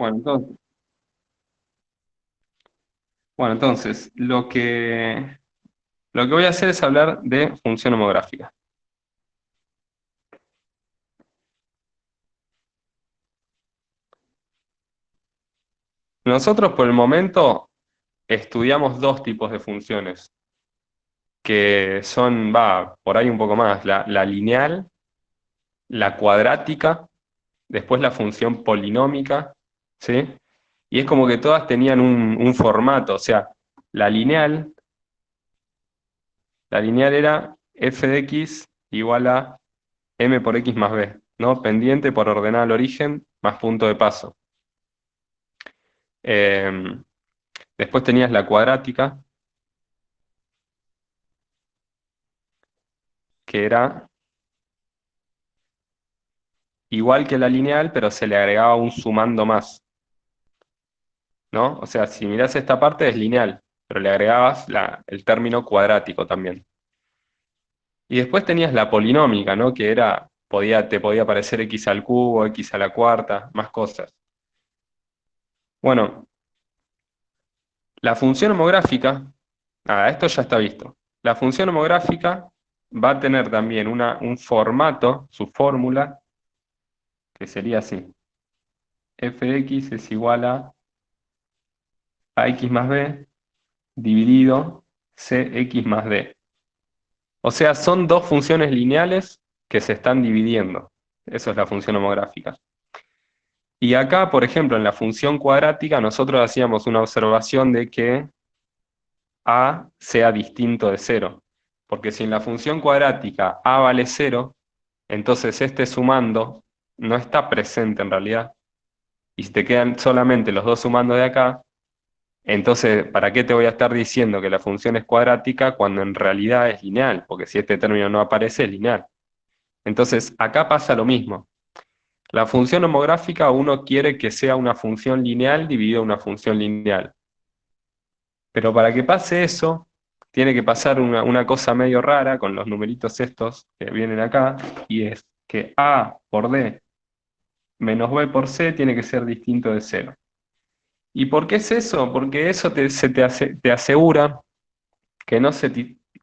Bueno, entonces, bueno, entonces, lo que voy a hacer es hablar de función homográfica. Nosotros por el momento estudiamos dos tipos de funciones, que son, por ahí un poco más, la lineal, la cuadrática, después la función polinómica, ¿sí? Y es como que todas tenían un formato, o sea, la lineal, la lineal era f de x igual a m por x más b, ¿no? Pendiente por ordenada al origen más punto de paso. Eh, Después tenías la cuadrática, que era igual que la lineal, pero se le agregaba un sumando más, ¿no? O sea, si mirás esta parte es lineal, pero le agregabas el término cuadrático también. Y después tenías la polinómica, ¿no? Que era, te podía parecer x al cubo, x a la cuarta, más cosas. Bueno, la función homográfica, esto ya está visto. La función homográfica va a tener también un formato, su fórmula, que sería así. F de x es igual a x más b dividido cx más d. O sea, son dos funciones lineales que se están dividiendo. Eso es la función homográfica. Y acá, por ejemplo, en la función cuadrática, nosotros hacíamos una observación de que a sea distinto de cero. Porque si en la función cuadrática a vale cero, entonces este sumando no está presente en realidad. Y si te quedan solamente los dos sumandos de acá, entonces, ¿para qué te voy a estar diciendo que la función es cuadrática cuando en realidad es lineal? Porque si este término no aparece, es lineal. Entonces, acá pasa lo mismo. La función homográfica uno quiere que sea una función lineal dividida en una función lineal. Pero para que pase eso, tiene que pasar una cosa medio rara con los numeritos estos que vienen acá, y es que a por d menos b por c tiene que ser distinto de cero. ¿Y por qué es eso? Porque eso te asegura que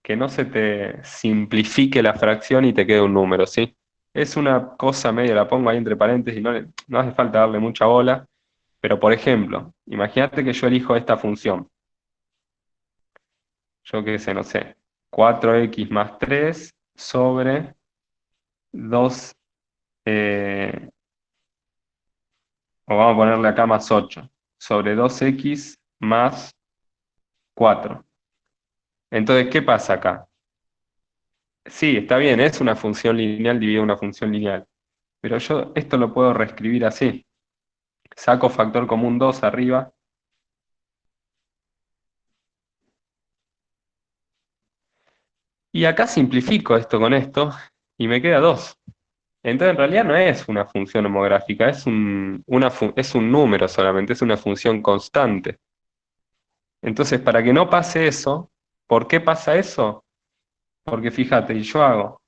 que no se te simplifique la fracción y te quede un número, ¿sí? Es una cosa medio, la pongo ahí entre paréntesis, no hace falta darle mucha bola, pero por ejemplo, imagínate que yo elijo esta función, yo qué sé, no sé, 4x más 3 sobre 2, eh, o vamos a ponerle acá más 8 sobre 2x más 4. Entonces, ¿qué pasa acá? Sí, está bien, es una función lineal dividida en una función lineal. Pero yo esto lo puedo reescribir así. Saco factor común 2 arriba. Y acá simplifico esto con esto y me queda 2. Entonces en realidad no es una función homográfica, es un número solamente, es una función constante. Entonces para que no pase eso, ¿por qué pasa eso? Porque fíjate, yo hago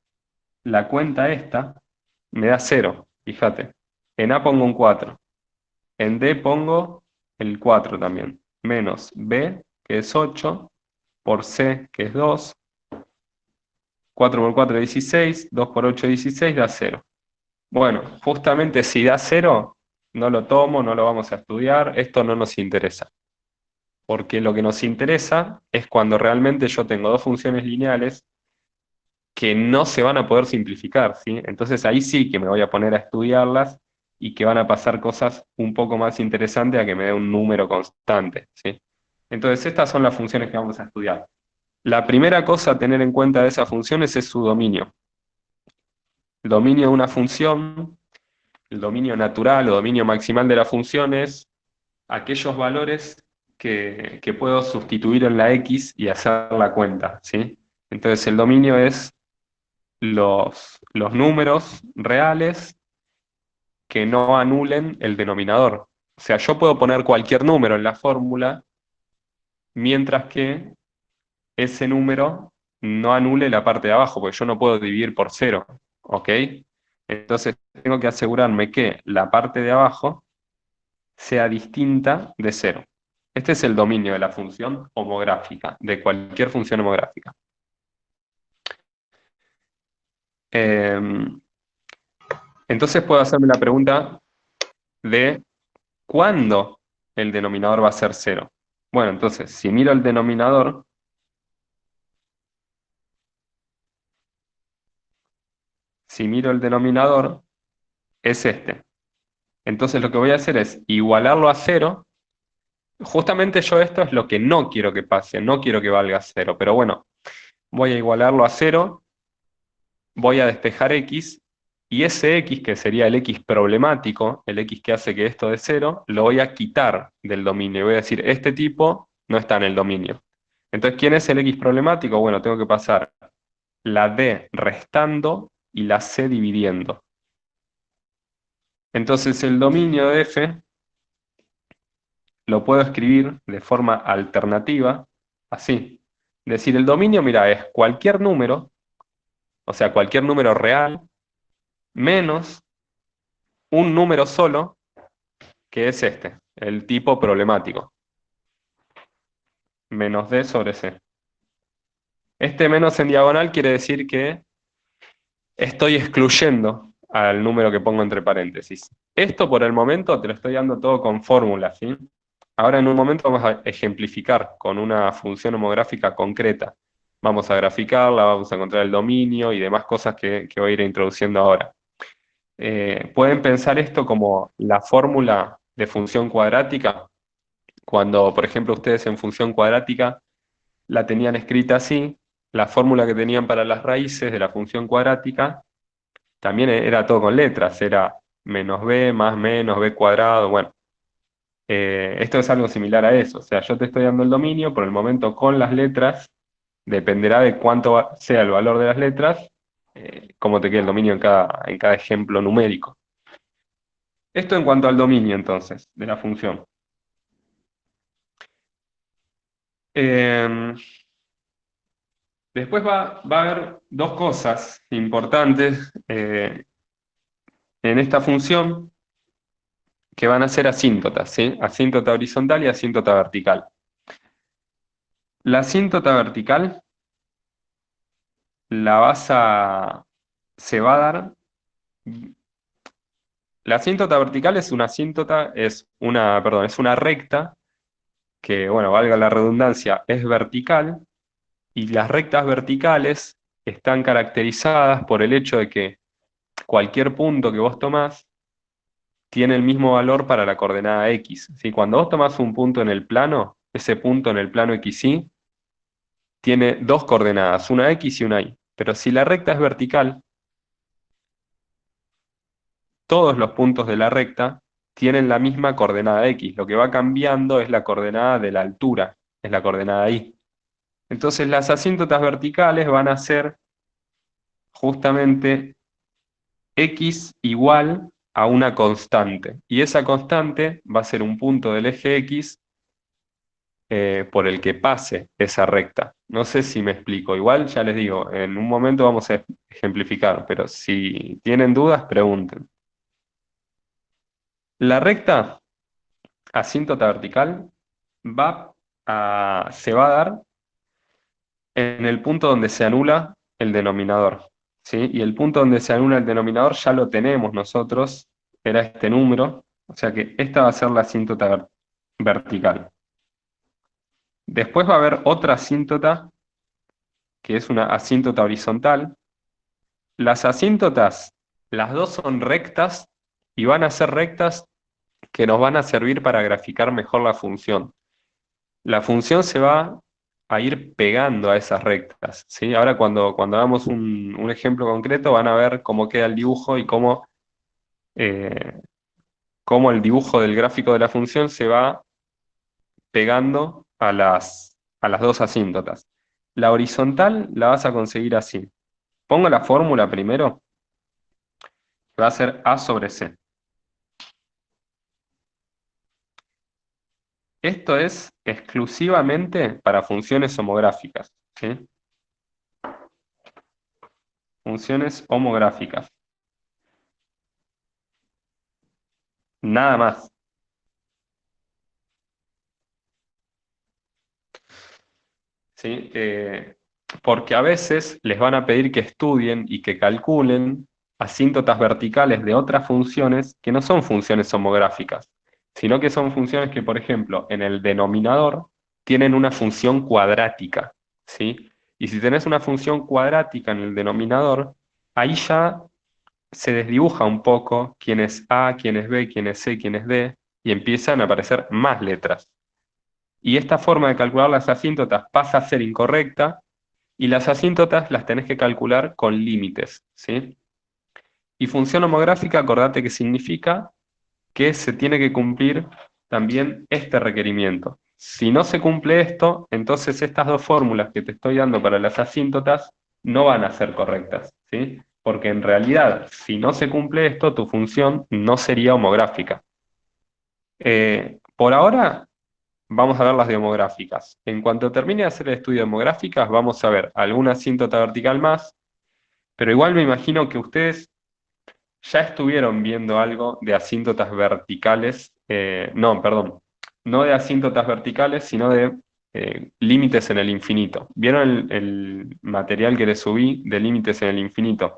la cuenta esta, me da 0, fíjate. En A pongo un 4, en D pongo el 4 también, menos B, que es 8, por C, que es 2, 4 por 4 16, 2 por 8 16, da 0. Bueno, justamente si da 0, no lo tomo, no lo vamos a estudiar, esto no nos interesa. Porque lo que nos interesa es cuando realmente yo tengo dos funciones lineales que no se van a poder simplificar, ¿sí? Entonces ahí sí que me voy a poner a estudiarlas y que van a pasar cosas un poco más interesantes a que me dé un número constante, ¿sí? Entonces estas son las funciones que vamos a estudiar. La primera cosa a tener en cuenta de esas funciones es su dominio. El dominio de una función, el dominio natural o dominio maximal de la función es aquellos valores que puedo sustituir en la x y hacer la cuenta, ¿sí? Entonces el dominio es los números reales que no anulen el denominador. O sea, yo puedo poner cualquier número en la fórmula, mientras que ese número no anule la parte de abajo, porque yo no puedo dividir por cero, ¿ok? Entonces tengo que asegurarme que la parte de abajo sea distinta de cero. Este es el dominio de la función homográfica, de cualquier función homográfica. Entonces puedo hacerme la pregunta de ¿cuándo el denominador va a ser cero? Bueno, entonces, si miro el denominador, es este. Entonces lo que voy a hacer es igualarlo a cero. Justamente yo esto es lo que no quiero que pase, no quiero que valga cero, pero bueno, voy a igualarlo a cero, voy a despejar x, y ese x, que sería el x problemático, el x que hace que esto de cero, lo voy a quitar del dominio. Voy a decir, este tipo no está en el dominio. Entonces, ¿quién es el x problemático? Bueno, tengo que pasar la d restando y la c dividiendo. Entonces, el dominio de f lo puedo escribir de forma alternativa, así. Es decir, el dominio, mira, es cualquier número, o sea, cualquier número real, menos un número solo, que es este, el tipo problemático, menos d sobre c. Este menos en diagonal quiere decir que estoy excluyendo al número que pongo entre paréntesis. Esto por el momento te lo estoy dando todo con fórmulas, ¿sí? Ahora en un momento vamos a ejemplificar con una función homográfica concreta. Vamos a graficarla, vamos a encontrar el dominio y demás cosas que voy a ir introduciendo ahora. Pueden pensar esto como la fórmula de función cuadrática, cuando, por ejemplo, ustedes en función cuadrática la tenían escrita así, la fórmula que tenían para las raíces de la función cuadrática también era todo con letras, era menos b más menos b cuadrado, bueno. Esto es algo similar a eso, o sea, yo te estoy dando el dominio, por el momento con las letras, dependerá de cuánto sea el valor de las letras, cómo te quede el dominio en cada ejemplo numérico. Esto en cuanto al dominio, entonces, de la función. Eh, Después va a haber dos cosas importantes en esta función que van a ser asíntotas, ¿sí? Asíntota horizontal y asíntota vertical. La asíntota vertical la vas a... se va a dar... La asíntota vertical es una asíntota, perdón, es una recta que, bueno, valga la redundancia, es vertical, y las rectas verticales están caracterizadas por el hecho de que cualquier punto que vos tomás tiene el mismo valor para la coordenada x. ¿Sí? Cuando vos tomás un punto en el plano, ese punto en el plano xy tiene dos coordenadas, una x y una y. Pero si la recta es vertical, todos los puntos de la recta tienen la misma coordenada x. Lo que va cambiando es la coordenada de la altura, es la coordenada y. Entonces las asíntotas verticales van a ser justamente x igual a una constante. Y esa constante va a ser un punto del eje x por el que pase esa recta. No sé si me explico. Igual ya les digo, en un momento vamos a ejemplificar, pero si tienen dudas, pregunten. La recta asíntota vertical se va a dar en el punto donde se anula el denominador, ¿sí? Y el punto donde se anula el denominador ya lo tenemos nosotros, era este número, o sea que esta va a ser la asíntota vertical. Después va a haber otra asíntota, que es una asíntota horizontal. Las asíntotas, las dos son rectas y van a ser rectas que nos van a servir para graficar mejor la función. La función se va a ir pegando a esas rectas, ¿sí? Ahora cuando hagamos un ejemplo concreto van a ver cómo queda el dibujo y eh, cómo el dibujo del gráfico de la función se va pegando a las dos asíntotas. La horizontal la vas a conseguir así. Pongo la fórmula primero, que va a ser A sobre C. Esto es exclusivamente para funciones homográficas, ¿sí? Funciones homográficas. Nada más. ¿sí? Porque a veces les van a pedir que estudien y que calculen asíntotas verticales de otras funciones que no son funciones homográficas, sino que son funciones que, por ejemplo, en el denominador tienen una función cuadrática, ¿sí? Y si tenés una función cuadrática en el denominador, ahí ya se desdibuja un poco quién es A, quién es B, quién es C, quién es D, y empiezan a aparecer más letras. Y esta forma de calcular las asíntotas pasa a ser incorrecta y las asíntotas las tenés que calcular con límites, ¿sí? Y función homográfica, acordate que significa que se tiene que cumplir también este requerimiento. Si no se cumple esto, entonces estas dos fórmulas que te estoy dando para las asíntotas no van a ser correctas, ¿sí? Porque en realidad, si no se cumple esto, tu función no sería homográfica. Por ahora, vamos a ver las de homográficas. En cuanto termine de hacer el estudio de homográficas, vamos a ver alguna asíntota vertical más, pero igual me imagino que ustedes ya estuvieron viendo algo de asíntotas verticales, no, perdón, no de asíntotas verticales, sino de límites en el infinito. ¿Vieron el material que les subí de límites en el infinito?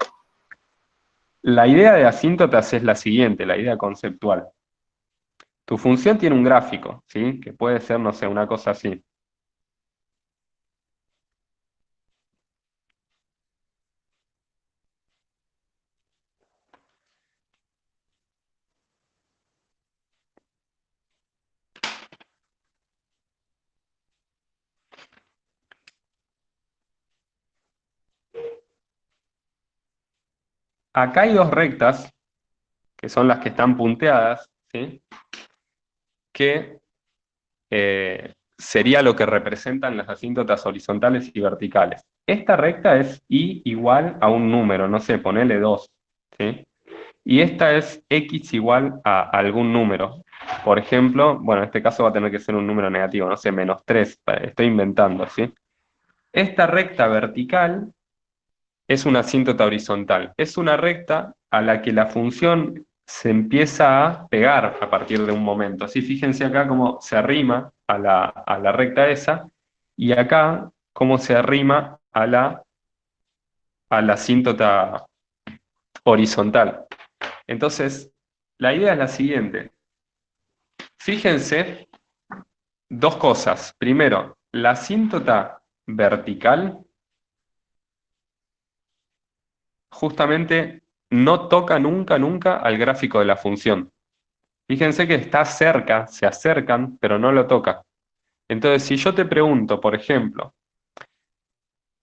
La idea de asíntotas es la siguiente, la idea conceptual. Tu función tiene un gráfico, ¿sí? Que puede ser, no sé, una cosa así. Acá hay dos rectas, que son las que están punteadas, ¿sí? Que sería lo que representan las asíntotas horizontales y verticales. Esta recta es y igual a un número, no sé, ponele 2, ¿sí? Y esta es x igual a algún número. Por ejemplo, bueno, en este caso va a tener que ser un número negativo, no sé, -3, estoy inventando, ¿sí? Esta recta vertical es una asíntota horizontal. Es una recta a la que la función se empieza a pegar a partir de un momento. Así fíjense acá cómo se arrima a la recta esa y acá cómo se arrima a la asíntota horizontal. Entonces, la idea es la siguiente. Fíjense dos cosas. Primero, la asíntota vertical justamente no toca nunca, nunca al gráfico de la función. Fíjense que está cerca, se acercan, pero no lo toca. Entonces, si yo te pregunto, por ejemplo,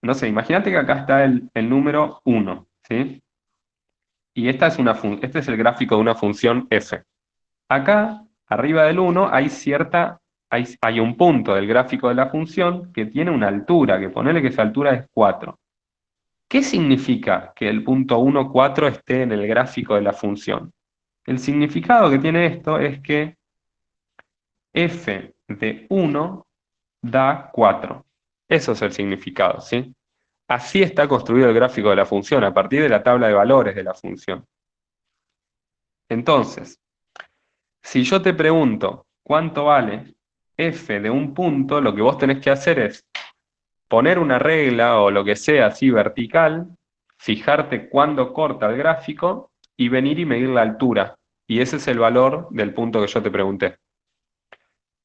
no sé, imagínate que acá está el número 1, ¿sí? Y esta es este es el gráfico de una función f. Acá, arriba del 1, hay un punto del gráfico de la función que tiene una altura, que ponele que esa altura es 4. ¿Qué significa que el punto 1, 4 esté en el gráfico de la función? El significado que tiene esto es que f de 1 da 4. Eso es el significado, ¿sí? Así está construido el gráfico de la función, a partir de la tabla de valores de la función. Entonces, si yo te pregunto cuánto vale f de un punto, lo que vos tenés que hacer es poner una regla o lo que sea así vertical, fijarte cuándo corta el gráfico y venir y medir la altura. Y ese es el valor del punto que yo te pregunté.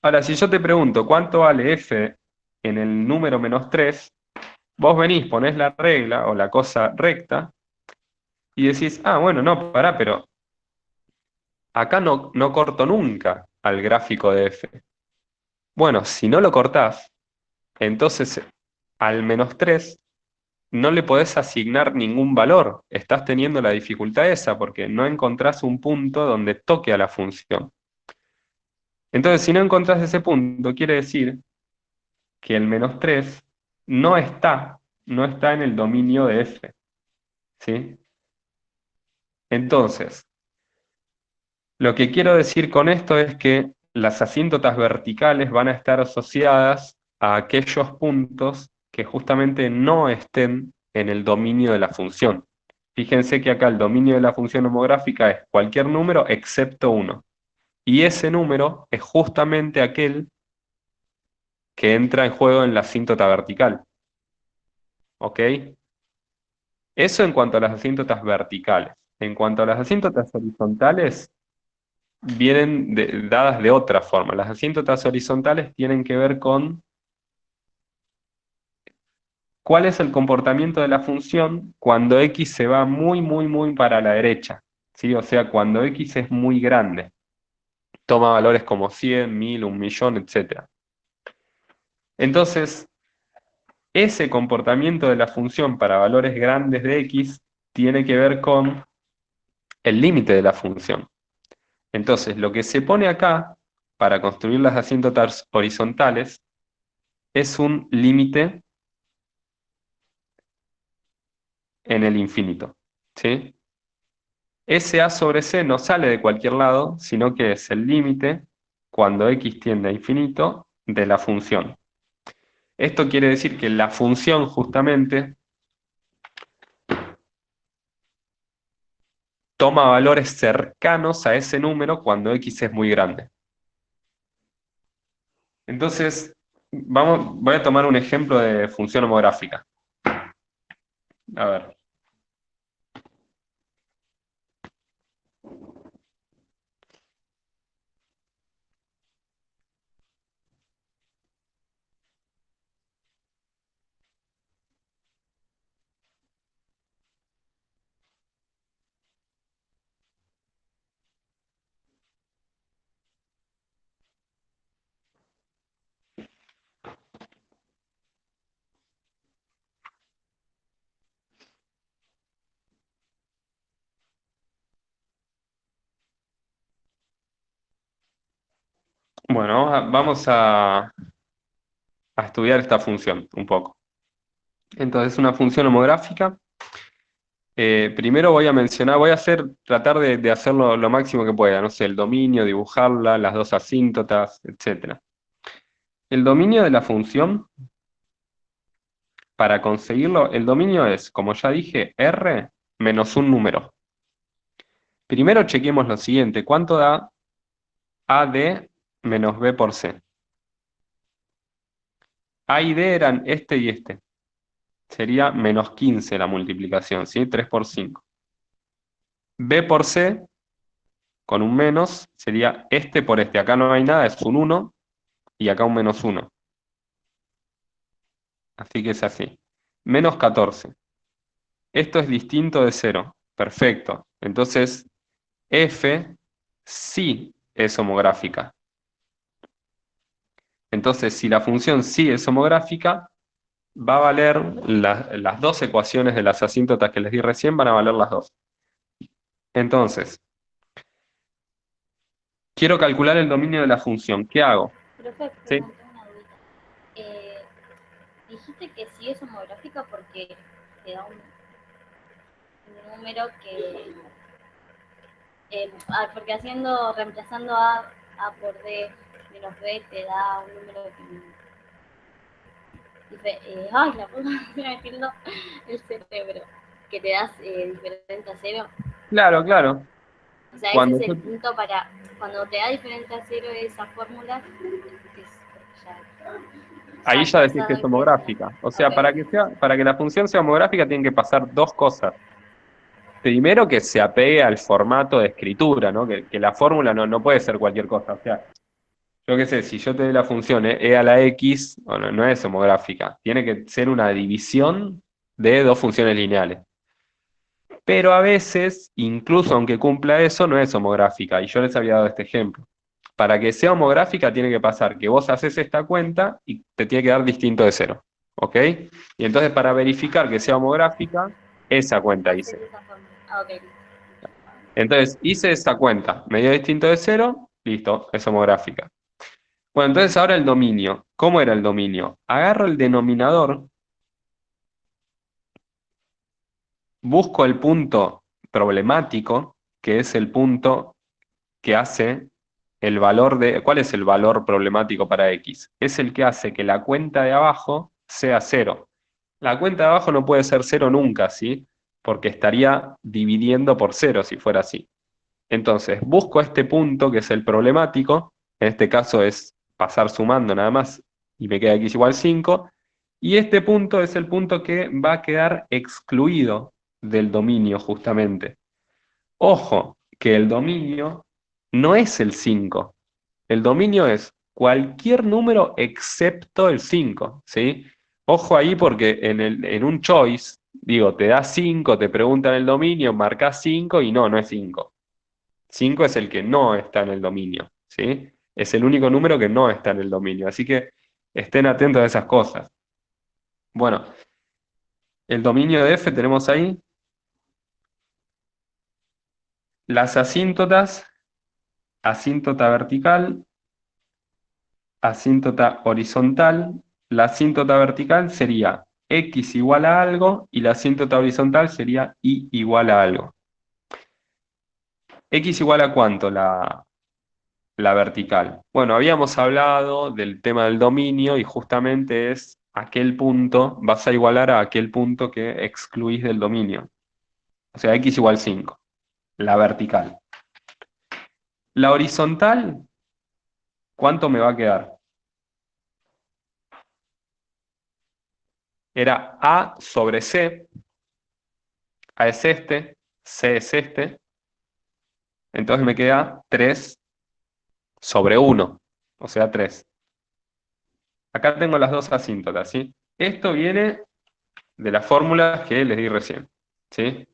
Ahora, si yo te pregunto cuánto vale f en el número -3, vos venís, ponés la regla o la cosa recta y decís, ah, bueno, no, pará, pero acá no corto nunca al gráfico de f. Bueno, si no lo cortás, entonces al -3 no le podés asignar ningún valor. Estás teniendo la dificultad esa porque no encontrás un punto donde toque a la función. Entonces, si no encontrás ese punto, quiere decir que el -3 no está, no está en el dominio de f, ¿sí? Entonces, lo que quiero decir con esto es que las asíntotas verticales van a estar asociadas a aquellos puntos que justamente no estén en el dominio de la función. Fíjense que acá el dominio de la función homográfica es cualquier número excepto 1. Y ese número es justamente aquel que entra en juego en la asíntota vertical. ¿Ok? Eso en cuanto a las asíntotas verticales. En cuanto a las asíntotas horizontales, vienen dadas de otra forma. Las asíntotas horizontales tienen que ver con cuál es el comportamiento de la función cuando x se va muy, muy, muy para la derecha. ¿Sí? O sea, cuando x es muy grande. Toma valores como 100, 1000, 1.000.000, etc. Entonces, ese comportamiento de la función para valores grandes de x tiene que ver con el límite de la función. Entonces, lo que se pone acá para construir las asíntotas horizontales es un límite en el infinito. ¿Sí? Ese a sobre c no sale de cualquier lado, sino que es el límite, cuando x tiende a infinito, de la función. Esto quiere decir que la función justamente toma valores cercanos a ese número cuando x es muy grande. Entonces, voy a tomar un ejemplo de función homográfica. A ver. Bueno, vamos a estudiar esta función un poco. Entonces, una función homográfica. Primero tratar de hacerlo lo máximo que pueda, no sé, el dominio, dibujarla, las dos asíntotas, etc. El dominio de la función, para conseguirlo, el dominio es, como ya dije, R menos un número. Primero chequemos lo siguiente, ¿cuánto da AD menos B por C? A y D eran este y este. Sería menos 15 la multiplicación, ¿sí? 3 por 5. B por C, con un menos, sería este por este. Acá no hay nada, es un 1, y acá un menos 1. Así que es así. Menos 14. Esto es distinto de 0. Perfecto. Entonces, F sí es homográfica. Entonces, si la función sí es homográfica, va a valer las dos ecuaciones de las asíntotas que les di recién, van a valer las dos. Entonces, quiero calcular el dominio de la función. ¿Qué hago? Profe, ¿Sí? perdón, tengo una duda. Eh, dijiste que sí es homográfica porque te da un número que. Porque reemplazando A por D menos B te da un número que. Ay, la puta, me metiendo el cerebro. Que te das diferente a cero. Claro, claro. O sea, ese Cuando es el yo punto para. Cuando te da diferente a cero esa fórmula, Ahí ya ya decís estás que es dando diferencia. homográfica. O Ok, sea, para que la función sea homográfica tienen que pasar dos cosas. Primero, que se apegue al formato de escritura, ¿no? Que la fórmula no puede ser cualquier cosa. O sea, yo qué sé, si yo te doy la función e a la x, bueno, no es homográfica. Tiene que ser una división de dos funciones lineales. Pero a veces, incluso aunque cumpla eso, no es homográfica. Y yo les había dado este ejemplo. Para que sea homográfica tiene que pasar que vos haces esta cuenta y te tiene que dar distinto de cero. ¿Ok? Y entonces para verificar que sea homográfica, esa cuenta hacer hice. esa fórmula. Ah, ok. Entonces hice esa cuenta, me dio distinto de cero, listo, es homográfica. Bueno, entonces ahora el dominio. ¿Cómo era el dominio? Agarro el denominador, busco el punto problemático, que es el punto que hace el valor de... ¿Cuál es el valor problemático para x? Es el que hace que la cuenta de abajo sea cero. La cuenta de abajo no puede ser cero nunca, ¿sí? Porque estaría dividiendo por cero si fuera así. Entonces, busco este punto que es el problemático, en este caso es pasar sumando nada más y me queda x igual 5, y este punto es el punto que va a quedar excluido del dominio justamente. Ojo, que el dominio no es el 5. El dominio es cualquier número excepto el 5, ¿sí? Ojo ahí porque en un choice, digo, te da 5, te preguntan el dominio, marcas 5 y no es 5. 5 es el que no está en el dominio, ¿sí? Es el único número que no está en el dominio, así que estén atentos a esas cosas. Bueno, el dominio de f tenemos ahí las asíntotas, asíntota vertical, asíntota horizontal. La asíntota vertical sería x igual a algo y la asíntota horizontal sería y igual a algo. ¿X igual a cuánto la vertical? Bueno, habíamos hablado del tema del dominio y justamente es aquel punto, vas a igualar a aquel punto que excluís del dominio. O sea, x igual 5, la vertical. La horizontal, ¿cuánto me va a quedar? Era A sobre C, A es este, C es este, entonces me queda 3 sobre 1, o sea 3. Acá tengo las dos asíntotas, ¿sí? Esto viene de las fórmulas que les di recién, ¿sí?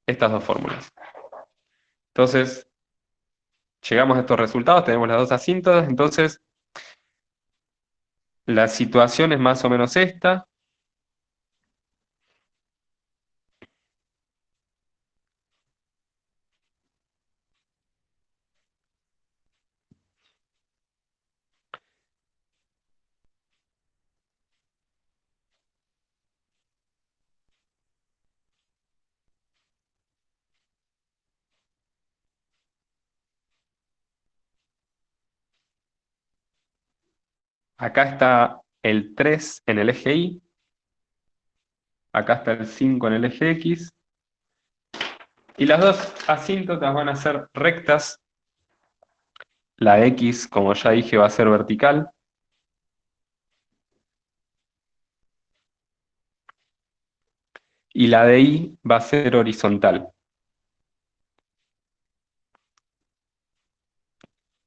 Estas dos fórmulas. Entonces, llegamos a estos resultados, tenemos las dos asíntotas, entonces la situación es más o menos esta. Acá está el 3 en el eje Y, acá está el 5 en el eje X, y las dos asíntotas van a ser rectas. La X, como ya dije, va a ser vertical, y la de Y va a ser horizontal.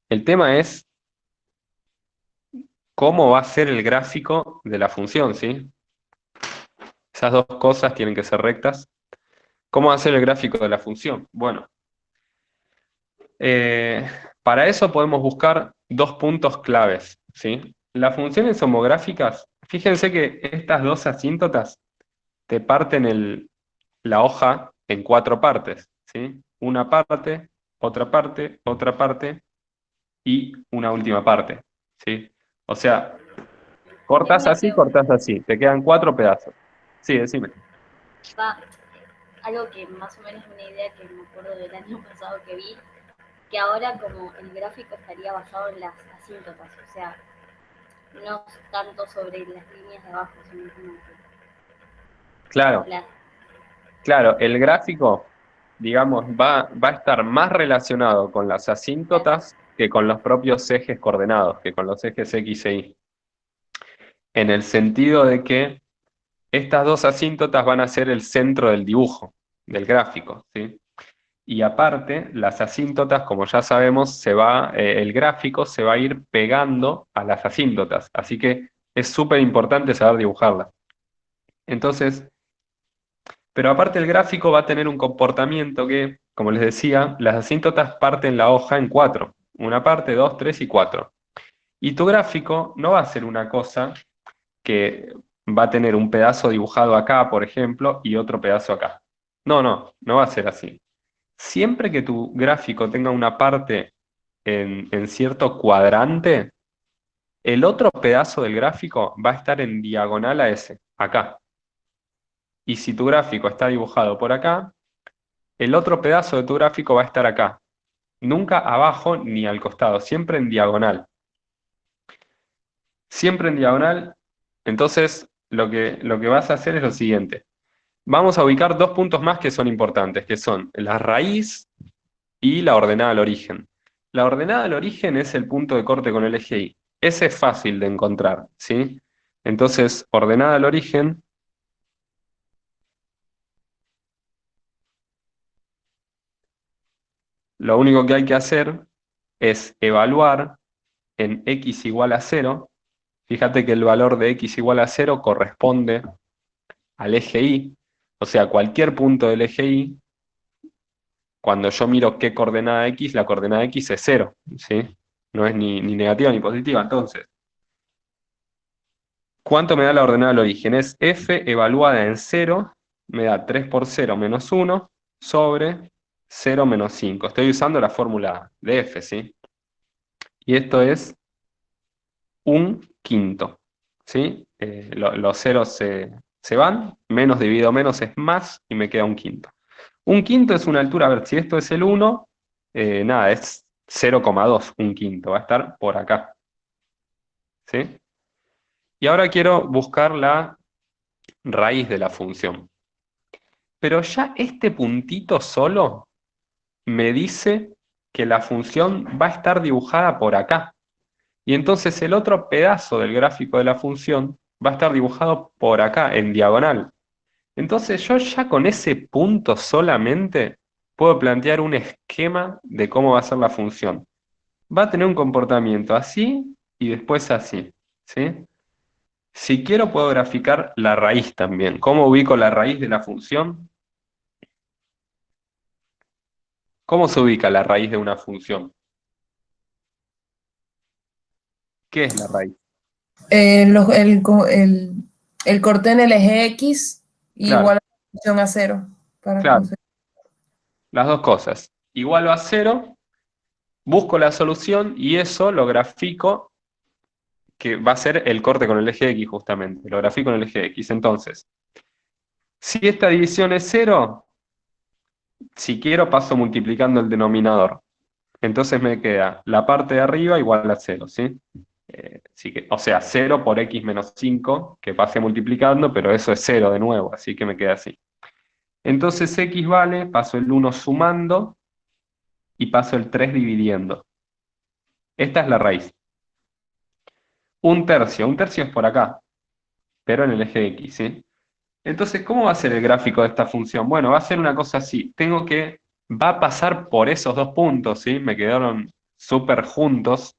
El tema es cómo va a ser el gráfico de la función, ¿sí? Esas dos cosas tienen que ser rectas. ¿Cómo va a ser el gráfico de la función? Bueno, eh, para eso podemos buscar dos puntos claves, ¿sí? Las funciones homográficas, fíjense que estas dos asíntotas te parten la hoja en cuatro partes, ¿sí? Una otra parte y una última parte, ¿sí? O sea, Tengo una pregunta. cortás así, te quedan cuatro pedazos. Sí, decime. Va, algo que más o menos una idea que me acuerdo del año pasado que vi, que ahora como el gráfico estaría basado en las asíntotas, o sea, no tanto sobre las líneas de abajo, sino como Claro, las... claro, el gráfico, digamos, va a estar más relacionado con las las asíntotas que con los propios ejes coordenados, que con los ejes X e Y. En el sentido de que estas dos asíntotas van a ser el centro del dibujo, del gráfico, ¿sí? Y aparte, las asíntotas, como ya sabemos, el gráfico se va a ir pegando a las asíntotas, así que es súper importante saber dibujarlas. Entonces, pero aparte el gráfico va a tener un comportamiento que, como les decía, las asíntotas parten la hoja en cuatro. Una parte, dos, tres y cuatro. Y tu gráfico no va a ser una cosa que va a tener un pedazo dibujado acá, por ejemplo, y otro pedazo acá. No va a ser así. Siempre que tu gráfico tenga una parte en cierto cuadrante, el otro pedazo del gráfico va a estar en diagonal a ese, acá. Y si tu gráfico está dibujado por acá, el otro pedazo de tu gráfico va a estar acá. Nunca abajo ni al costado, siempre en diagonal. Siempre en diagonal. Entonces, lo que vas a hacer es lo siguiente. Vamos a ubicar dos puntos más que son importantes, que son la raíz y la ordenada al origen. La ordenada al origen es el punto de corte con el eje Y. ese es fácil de encontrar, ¿sí? Entonces, ordenada al origen, lo único que hay que hacer es evaluar en x igual a 0. Fíjate que el valor de x igual a 0 corresponde al eje y, o sea, cualquier punto del eje y, cuando yo miro qué coordenada x, la coordenada x es 0, ¿sí? No es ni negativa ni positiva. Entonces, ¿cuánto me da la ordenada al origen? Es f evaluada en 0, me da 3 por 0 menos 1 sobre 0 menos 5. Estoy usando la fórmula de f, ¿sí? Y esto es un quinto, ¿sí? Los ceros se van, menos dividido menos es más y me queda un quinto. Un quinto es una altura, a ver, si esto es el 1, nada, es 0,2, un quinto, va a estar por acá, ¿sí? Y ahora quiero buscar la raíz de la función. Pero ya este puntito solo me dice que la función va a estar dibujada por acá. Y entonces el otro pedazo del gráfico de la función va a estar dibujado por acá, en diagonal. Entonces yo ya con ese punto solamente puedo plantear un esquema de cómo va a ser la función. Va a tener un comportamiento así y después así, ¿sí? Si quiero puedo graficar la raíz también. ¿Cómo ubico la raíz de la función? ¿Cómo se ubica la raíz de una función? ¿Qué es la raíz? El corte en el eje X Claro, igual a la función a cero para claro, conseguir. las dos cosas. Igual a cero, busco la solución y eso lo grafico, que va a ser el corte con el eje X justamente. Lo grafico en el eje X. Entonces, si esta división es cero, si quiero paso multiplicando el denominador. Entonces me queda la parte de arriba igual a cero, ¿sí? O sea, 0 por x menos 5 que pase multiplicando, pero eso es cero de nuevo, así que me queda así. Entonces x vale, paso el 1 sumando y paso el 3 dividiendo. Esta es la raíz. Un tercio es por acá, pero en el eje X, ¿sí? Entonces, ¿cómo va a ser el gráfico de esta función? Bueno, va a ser una cosa así. Va a pasar por esos dos puntos, ¿sí? Me quedaron súper juntos,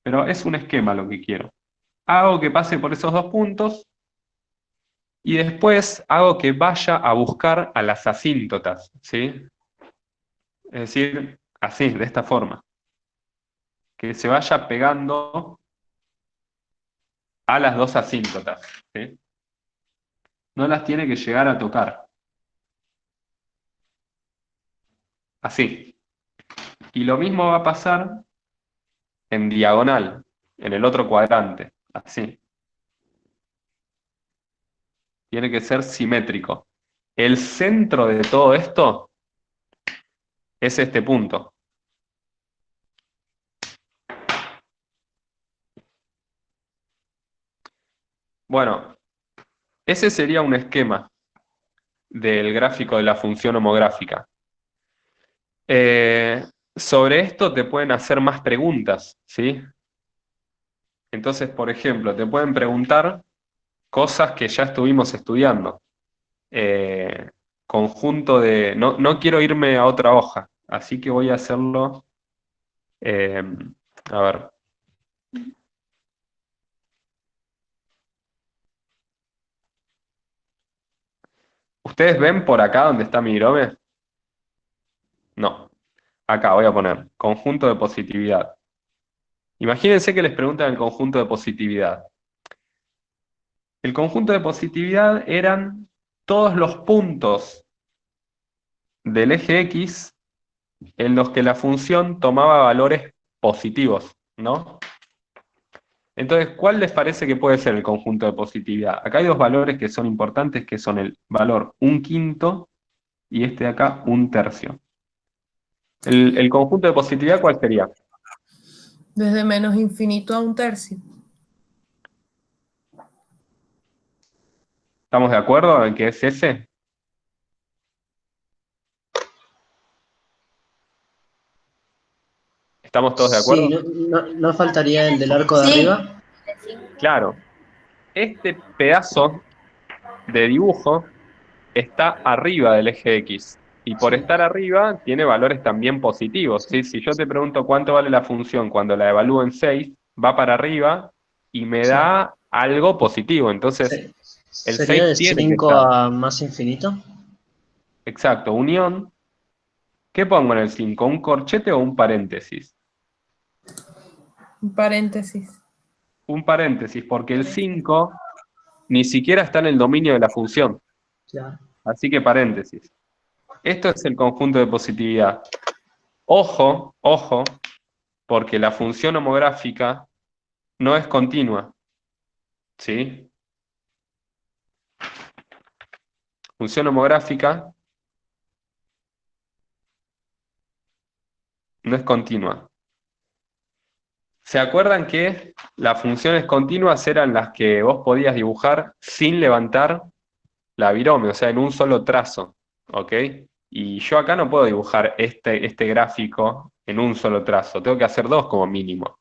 pero es un esquema lo que quiero. Hago que pase por esos dos puntos y después hago que vaya a buscar a las asíntotas, ¿sí? Es decir, así, de esta forma. Que se vaya pegando a las dos asíntotas, ¿sí? No las tiene que llegar a tocar. Así. Y lo mismo va a pasar en diagonal, en el otro cuadrante. Así. Tiene que ser simétrico. El centro de todo esto es este punto. Bueno, ese sería un esquema del gráfico de la función homográfica. Eh, Sobre esto te pueden hacer más preguntas, ¿sí? Entonces, por ejemplo, te pueden preguntar cosas que ya estuvimos estudiando. Eh, Conjunto de... No, no quiero irme a otra hoja, así que voy a hacerlo... eh, a ver. ¿Ustedes ven por acá donde está mi grove? No. Acá voy a poner conjunto de positividad. Imagínense que les preguntan el conjunto de positividad. El conjunto de positividad eran todos los puntos del eje X en los que la función tomaba valores positivos, ¿no? Entonces, ¿cuál les parece que puede ser el conjunto de positividad? Acá hay dos valores que son importantes, que son el valor un quinto y este de acá un tercio. El conjunto de positividad, ¿cuál sería? Desde menos infinito a un tercio. ¿Estamos de acuerdo en que es ese? ¿Estamos todos de Sí, acuerdo? no faltaría el del arco de Sí. arriba. De 5. Claro, este pedazo de dibujo está arriba del eje X. Y por Sí, estar arriba, tiene valores también positivos, ¿sí? Si yo te pregunto cuánto vale la función cuando la evalúo en 6, va para arriba y me sí. da algo positivo. Entonces, el Sería 6 de tiene que 5 estar. a más infinito. Exacto, unión. ¿Qué pongo en el 5? ¿Un corchete o un paréntesis? Un paréntesis. Un paréntesis, porque el 5 ni siquiera está en el dominio de la función. Claro. Así que paréntesis. Esto es el conjunto de positividad. Ojo, ojo, porque la función homográfica no es continua, ¿sí? Función homográfica no es continua. ¿Se acuerdan que las funciones continuas eran las que vos podías dibujar sin levantar la biromio, o sea, en un solo trazo, ¿ok? Y yo acá no puedo dibujar este gráfico en un solo trazo, tengo que hacer dos como mínimo.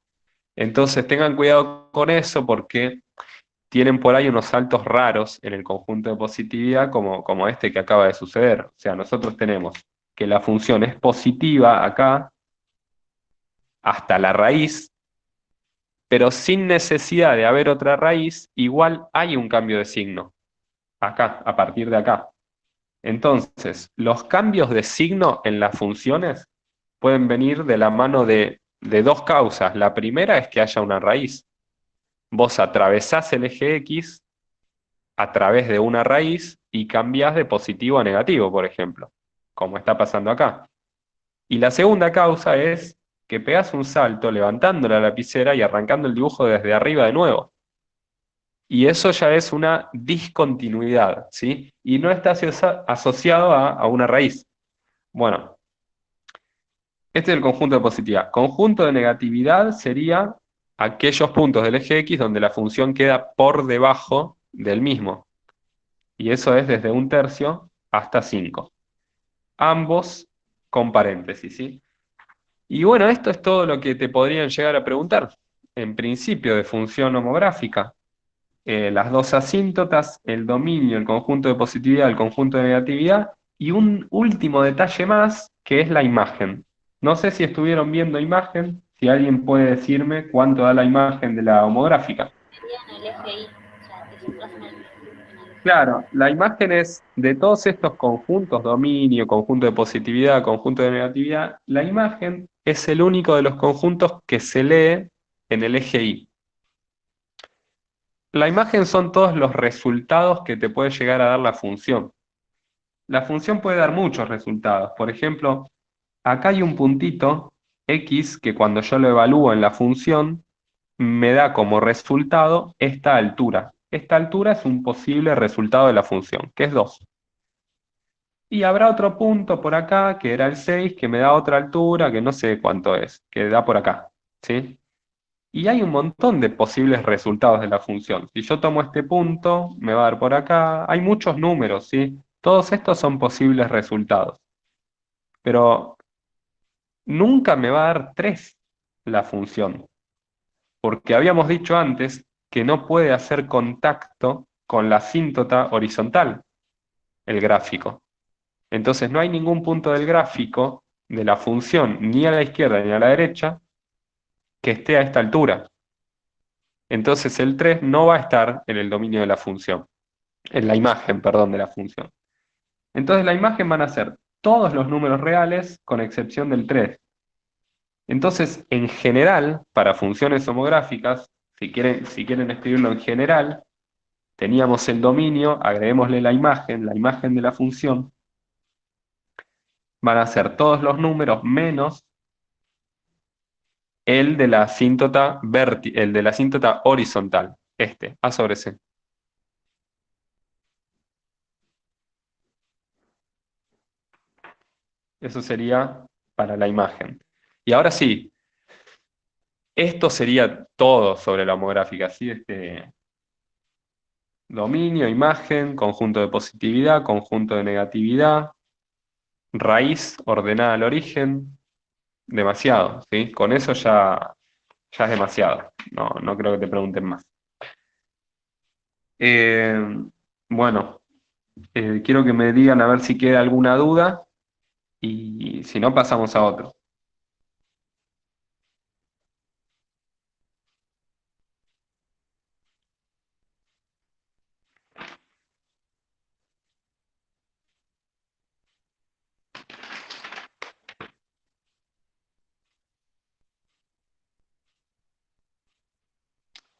Entonces tengan cuidado con eso porque tienen por ahí unos saltos raros en el conjunto de positividad como este que acaba de suceder. O sea, nosotros tenemos que la función es positiva acá hasta la raíz, pero sin necesidad de haber otra raíz, igual hay un cambio de signo acá, a partir de acá. Entonces, los cambios de signo en las funciones pueden venir de la mano de dos causas. La primera es que haya una raíz. Vos atravesás el eje X a través de una raíz y cambiás de positivo a negativo, por ejemplo, como está pasando acá. Y la segunda causa es que pegás un salto levantando la lapicera y arrancando el dibujo desde arriba de nuevo. Y eso ya es una discontinuidad, ¿sí? Y no está asociado a una raíz. Bueno, este es el conjunto de positividad. Conjunto de negatividad sería aquellos puntos del eje X donde la función queda por debajo del mismo. Y eso es desde 1/3 hasta 5. Ambos con paréntesis, ¿sí? Y bueno, esto es todo lo que te podrían llegar a preguntar. En principio, de función homográfica, las dos asíntotas, el dominio, el conjunto de positividad, el conjunto de negatividad, y un último detalle más, que es la imagen. No sé si estuvieron viendo imagen, si alguien puede decirme cuánto da la imagen de la homográfica. Sería en el eje Y. O sea, te centras en el eje Claro, la imagen es de todos estos conjuntos, dominio, conjunto de positividad, conjunto de negatividad, la imagen es el único de los conjuntos que se lee en el eje Y. La imagen son todos los resultados que te puede llegar a dar la función. La función puede dar muchos resultados. Por ejemplo, acá hay un puntito X que cuando yo lo evalúo en la función me da como resultado esta altura. Esta altura es un posible resultado de la función, que es 2. Y habrá otro punto por acá, que era el 6 que me da otra altura, que no sé cuánto es, que da por acá, ¿sí? Y hay un montón de posibles resultados de la función. Si yo tomo este punto, me va a dar por acá. Hay muchos números, ¿sí? Todos estos son posibles resultados. Pero nunca me va a dar 3 la función, porque habíamos dicho antes que no puede hacer contacto con la asíntota horizontal, el gráfico. Entonces no hay ningún punto del gráfico de la función, ni a la izquierda ni a la derecha, que esté a esta altura. Entonces el 3 no va a estar en el dominio de la función, en la imagen, perdón, de la función. Entonces la imagen van a ser todos los números reales con excepción del 3. Entonces, en general, para funciones homográficas, si quieren escribirlo en general, teníamos el dominio, agreguémosle la imagen de la función, van a ser todos los números menos el de la asíntota el de la asíntota horizontal, este, A sobre C. Eso sería para la imagen. Y ahora sí, esto sería todo sobre la homográfica, ¿sí? Dominio, imagen, conjunto de positividad, conjunto de negatividad, raíz ordenada al origen, demasiado, ¿sí? Con eso ya es demasiado. No creo que te pregunten más. Eh, bueno, quiero que me digan a ver si queda alguna duda y si no, pasamos a otro.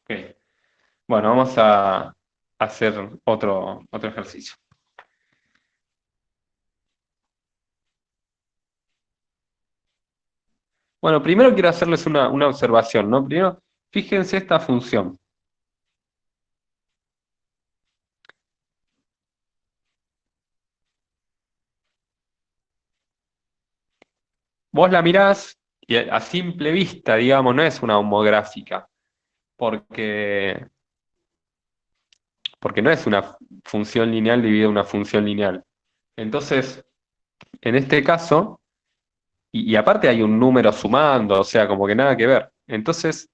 Ok. Bueno, vamos a hacer otro ejercicio. Bueno, primero quiero hacerles una observación, ¿no? Primero, fíjense esta función. Vos la mirás y a simple vista, digamos, no es una homográfica, porque, porque no es una función lineal dividida en una función lineal. Entonces, en este caso, y aparte hay un número sumando, o sea, como que nada que ver. Entonces,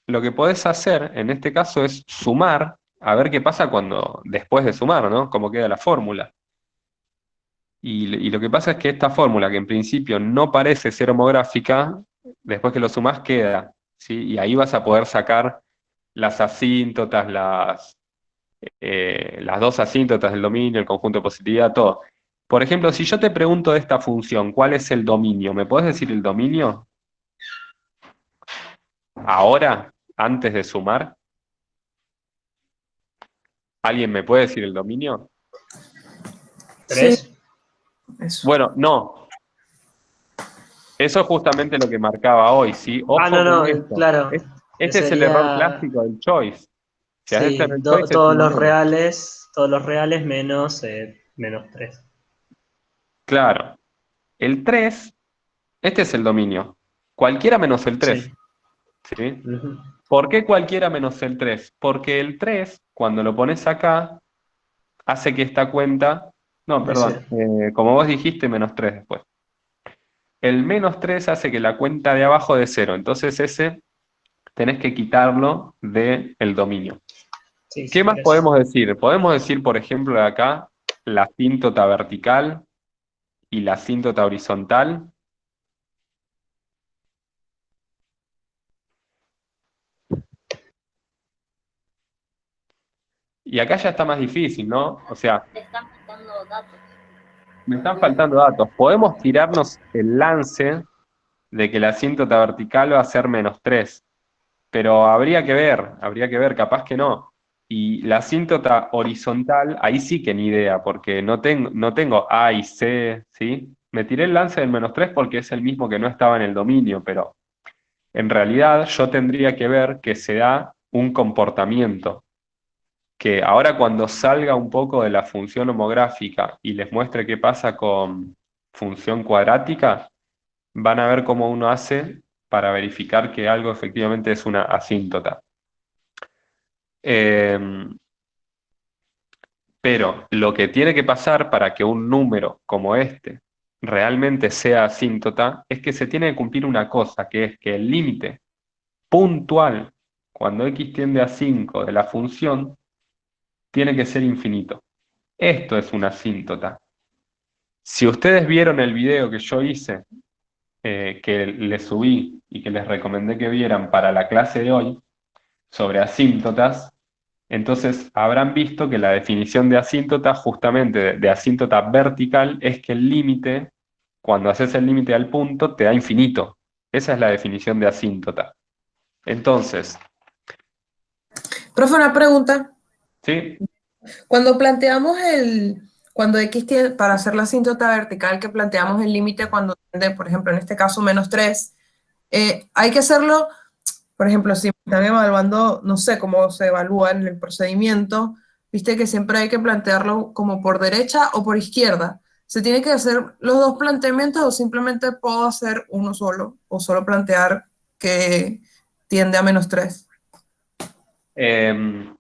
lo que podés hacer en este caso es sumar, a ver qué pasa cuando, después de sumar, ¿no? Cómo queda la fórmula. Y lo que pasa es que esta fórmula, que en principio no parece ser homográfica, después que lo sumás queda, ¿sí? Y ahí vas a poder sacar las asíntotas, las dos asíntotas del dominio, el conjunto de positividad, todo. Por ejemplo, si yo te pregunto de esta función, ¿cuál es el dominio? ¿Me podés decir el dominio? Ahora, antes de sumar, ¿alguien me puede decir el dominio? Sí, 3. eso. Bueno, no. Eso es justamente lo que marcaba hoy, ¿sí? Ah, Ojo no, con no, esto. claro. Este es el error Sería, clásico del choice. Si haces sí, el choice es un error. todos los reales menos 3. Claro. El 3, este es el dominio. Cualquiera menos el Sí. 3, ¿sí? Ujú. ¿Por qué cualquiera menos el 3? Porque el 3, cuando lo pones acá, hace que esta cuenta... No, De perdón. 0. Como vos dijiste, menos 3 después. El menos 3 hace que la cuenta de abajo de 0. Entonces ese tenés que quitarlo del dominio. Sí, ¿Qué sí, más por eso. podemos decir? Podemos decir, por ejemplo, de acá, la asíntota vertical y la asíntota horizontal. Y acá ya está más difícil, ¿no? O sea, Te están faltando datos. me están faltando datos. Podemos tirarnos el lance de que la asíntota vertical va a ser menos 3, pero habría que ver, capaz que no. Y la asíntota horizontal, ahí sí que ni idea, porque no tengo A y C, ¿sí? Me tiré el lance del menos 3 porque es el mismo que no estaba en el dominio, pero en realidad yo tendría que ver que se da un comportamiento, que ahora cuando salga un poco de la función homográfica y les muestre qué pasa con función cuadrática, van a ver cómo uno hace para verificar que algo efectivamente es una asíntota. Eh, pero lo que tiene que pasar para que un número como este realmente sea asíntota es que se tiene que cumplir una cosa, que es que el límite puntual, cuando x tiende a 5 de la función, tiene que ser infinito. Esto es una asíntota. Si ustedes vieron el video que yo hice, que les subí y que les recomendé que vieran para la clase de hoy sobre asíntotas, entonces habrán visto que la definición de asíntota, justamente de asíntota vertical, es que el límite, cuando haces el límite al punto, te da infinito. Esa es la definición de asíntota. Entonces, Profe, una pregunta. ¿sí? Cuando cuando X tiene, para hacer la asíntota vertical, que planteamos el límite cuando tiende, por ejemplo, en este caso, menos 3, hay que hacerlo, por ejemplo, si están evaluando, no sé cómo se evalúa en el procedimiento, viste que siempre hay que plantearlo como por derecha o por izquierda. ¿Se tiene que hacer los dos planteamientos o simplemente puedo hacer uno solo o solo plantear que tiende a menos 3? Eh,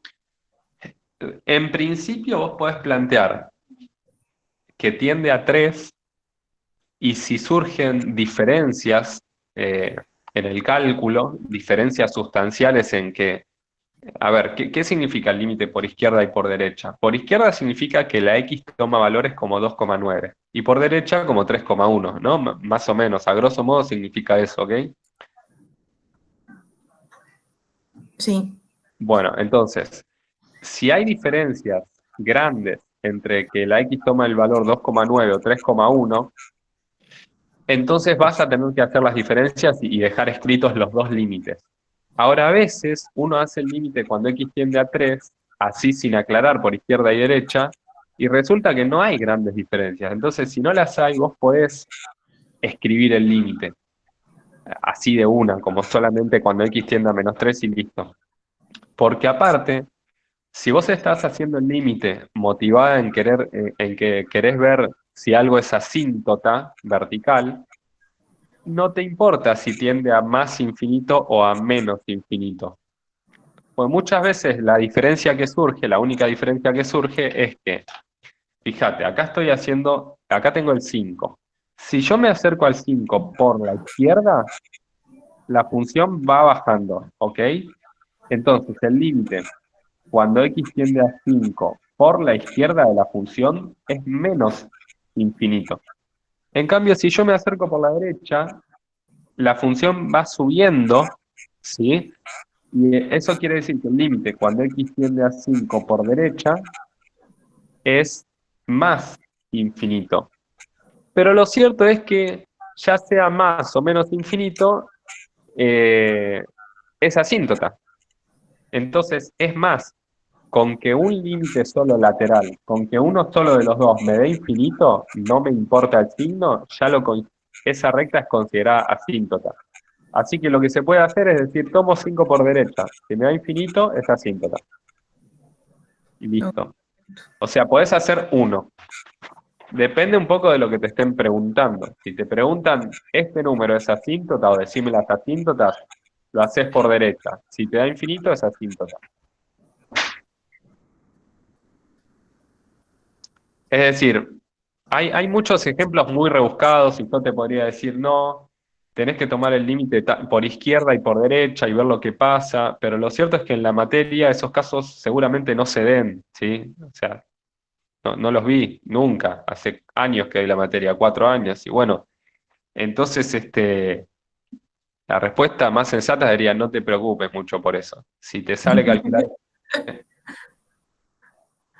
en principio vos podés plantear que tiende a 3 y si surgen diferencias en el cálculo diferencias sustanciales en que, a ver, ¿qué significa el límite por izquierda y por derecha? Por izquierda significa que la X toma valores como 2,9 y por derecha como 3,1, ¿no? Más o menos, a grosso modo significa eso, ¿ok? Sí. Bueno, entonces, si hay diferencias grandes entre que la X toma el valor 2,9 o 3,1, entonces vas a tener que hacer las diferencias y dejar escritos los dos límites. Ahora, a veces uno hace el límite cuando X tiende a 3, así sin aclarar por izquierda y derecha, y resulta que no hay grandes diferencias. Entonces, si no las hay, vos podés escribir el límite, así de una, como solamente cuando X tiende a -3 y listo. Porque aparte, si vos estás haciendo el límite motivada en que querés ver si algo es asíntota, vertical, no te importa si tiende a más infinito o a menos infinito. Pues muchas veces la diferencia que surge, la única diferencia que surge es que, fíjate, acá tengo el 5. Si yo me acerco al 5 por la izquierda, la función va bajando, ¿ok? Entonces el límite, cuando x tiende a 5 por la izquierda de la función, es menos infinito. En cambio, si yo me acerco por la derecha, la función va subiendo, ¿sí? Y eso quiere decir que el límite cuando x tiende a 5 por derecha es más infinito. Pero lo cierto es que ya sea más o menos infinito, es asíntota. Entonces, es más, con que un límite solo lateral, con que uno solo de los dos me dé infinito, no me importa el signo, esa recta es considerada asíntota. Así que lo que se puede hacer es decir, tomo 5 por derecha, si me da infinito, es asíntota. Y listo. O sea, podés hacer uno. Depende un poco de lo que te estén preguntando. Si te preguntan, ¿este número es asíntota o decime las asíntotas? Lo haces por derecha. Si te da infinito, es asíntota. Es decir, hay muchos ejemplos muy rebuscados y yo te podría decir, no, tenés que tomar el límite por izquierda y por derecha y ver lo que pasa, pero lo cierto es que en la materia esos casos seguramente no se den, ¿sí? O sea, no los vi nunca, hace años que doy la materia, 4 años, y bueno, entonces la respuesta más sensata sería no te preocupes mucho por eso. Si te sale calcular, Ok,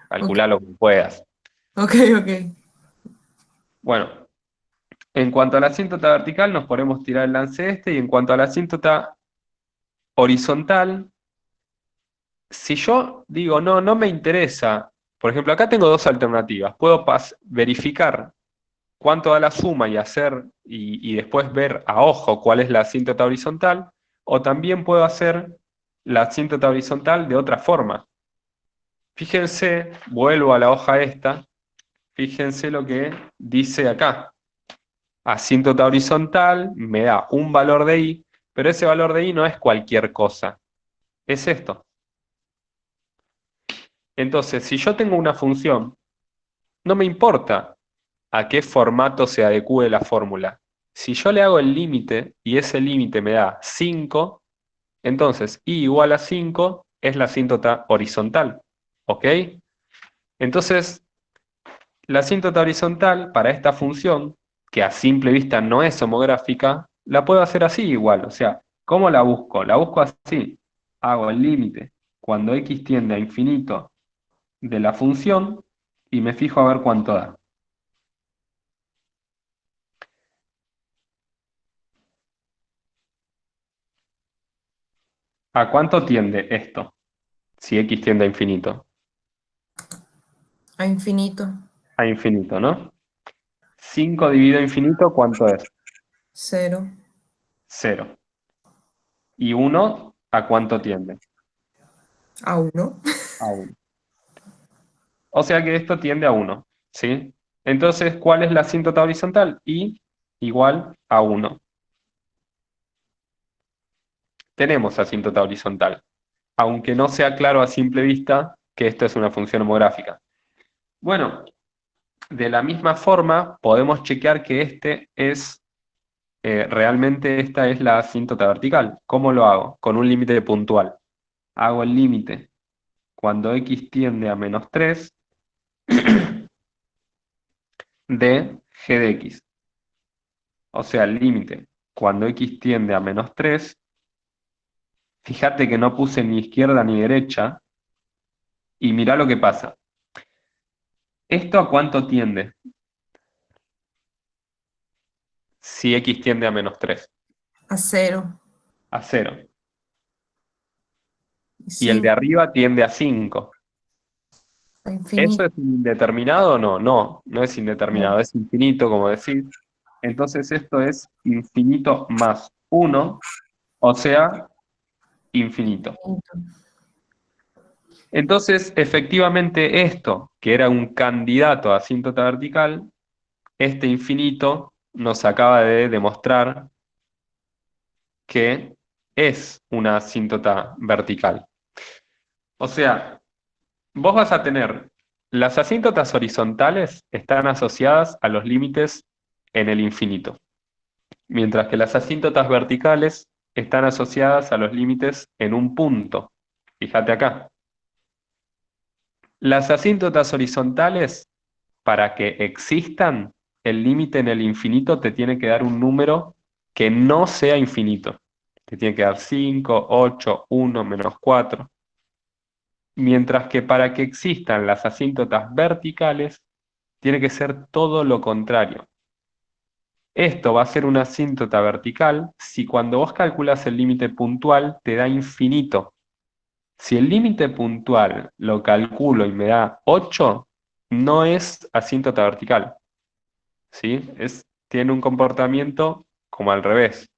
calcular lo que puedas. ok, ok. Bueno, en cuanto a la asíntota vertical, nos podemos tirar el lance y en cuanto a la asíntota horizontal, si yo digo, no me interesa, por ejemplo, acá tengo dos alternativas. Puedo verificar cuánto da la suma y y después ver a ojo cuál es la asíntota horizontal, o también puedo hacer la asíntota horizontal de otra forma. Fíjense, vuelvo a la hoja esta, fíjense lo que dice acá. Asíntota horizontal me da un valor de i, pero ese valor de i no es cualquier cosa, es esto. Entonces, si yo tengo una función, no me importa a qué formato se adecue la fórmula. Si yo le hago el límite y ese límite me da 5, entonces i igual a 5 es la asíntota horizontal. ¿Ok? Entonces, la asíntota horizontal para esta función, que a simple vista no es homográfica, la puedo hacer así igual. O sea, ¿cómo la busco? La busco así. Hago el límite cuando x tiende a infinito de la función y me fijo a ver cuánto da. ¿A cuánto tiende esto? Si x tiende a infinito. A infinito. A infinito, ¿no? 5 dividido a infinito, ¿cuánto es? 0. 0. ¿Y 1 a cuánto tiende? A 1. A 1. O sea que esto tiende a 1, ¿sí? Entonces, ¿cuál es la asíntota horizontal? Y igual a 1. Tenemos asíntota horizontal, aunque no sea claro a simple vista que esto es una función homográfica. Bueno, de la misma forma podemos chequear que este es realmente esta es la asíntota vertical. ¿Cómo lo hago? Con un límite puntual. Hago el límite cuando x tiende a -3 de g de x. O sea, el límite cuando x tiende a -3, fíjate que no puse ni izquierda ni derecha, y mirá lo que pasa. ¿Esto a cuánto tiende? Si x tiende a -3, A 0. a 0. Y Y el de 5. arriba tiende a 5. A ¿Eso infinito. es indeterminado o no? No, no es No. indeterminado, es infinito, como decir. Entonces esto es infinito más 1, o sea, infinito. Entonces, efectivamente, esto, que era un candidato a asíntota vertical, este infinito nos acaba de demostrar que es una asíntota vertical. O sea, vos vas a tener, las asíntotas horizontales están asociadas a los límites en el infinito, mientras que las asíntotas verticales están asociadas a los límites en un punto. Fíjate acá. Las asíntotas horizontales, para que existan, el límite en el infinito te tiene que dar un número que no sea infinito. Te tiene que dar 5, 8, 1, -4. Mientras que para que existan las asíntotas verticales, tiene que ser todo lo contrario. Esto va a ser una asíntota vertical si cuando vos calculas el límite puntual te da infinito. Si el límite puntual lo calculo y me da 8, no es asíntota vertical, ¿sí? Tiene un comportamiento como al revés.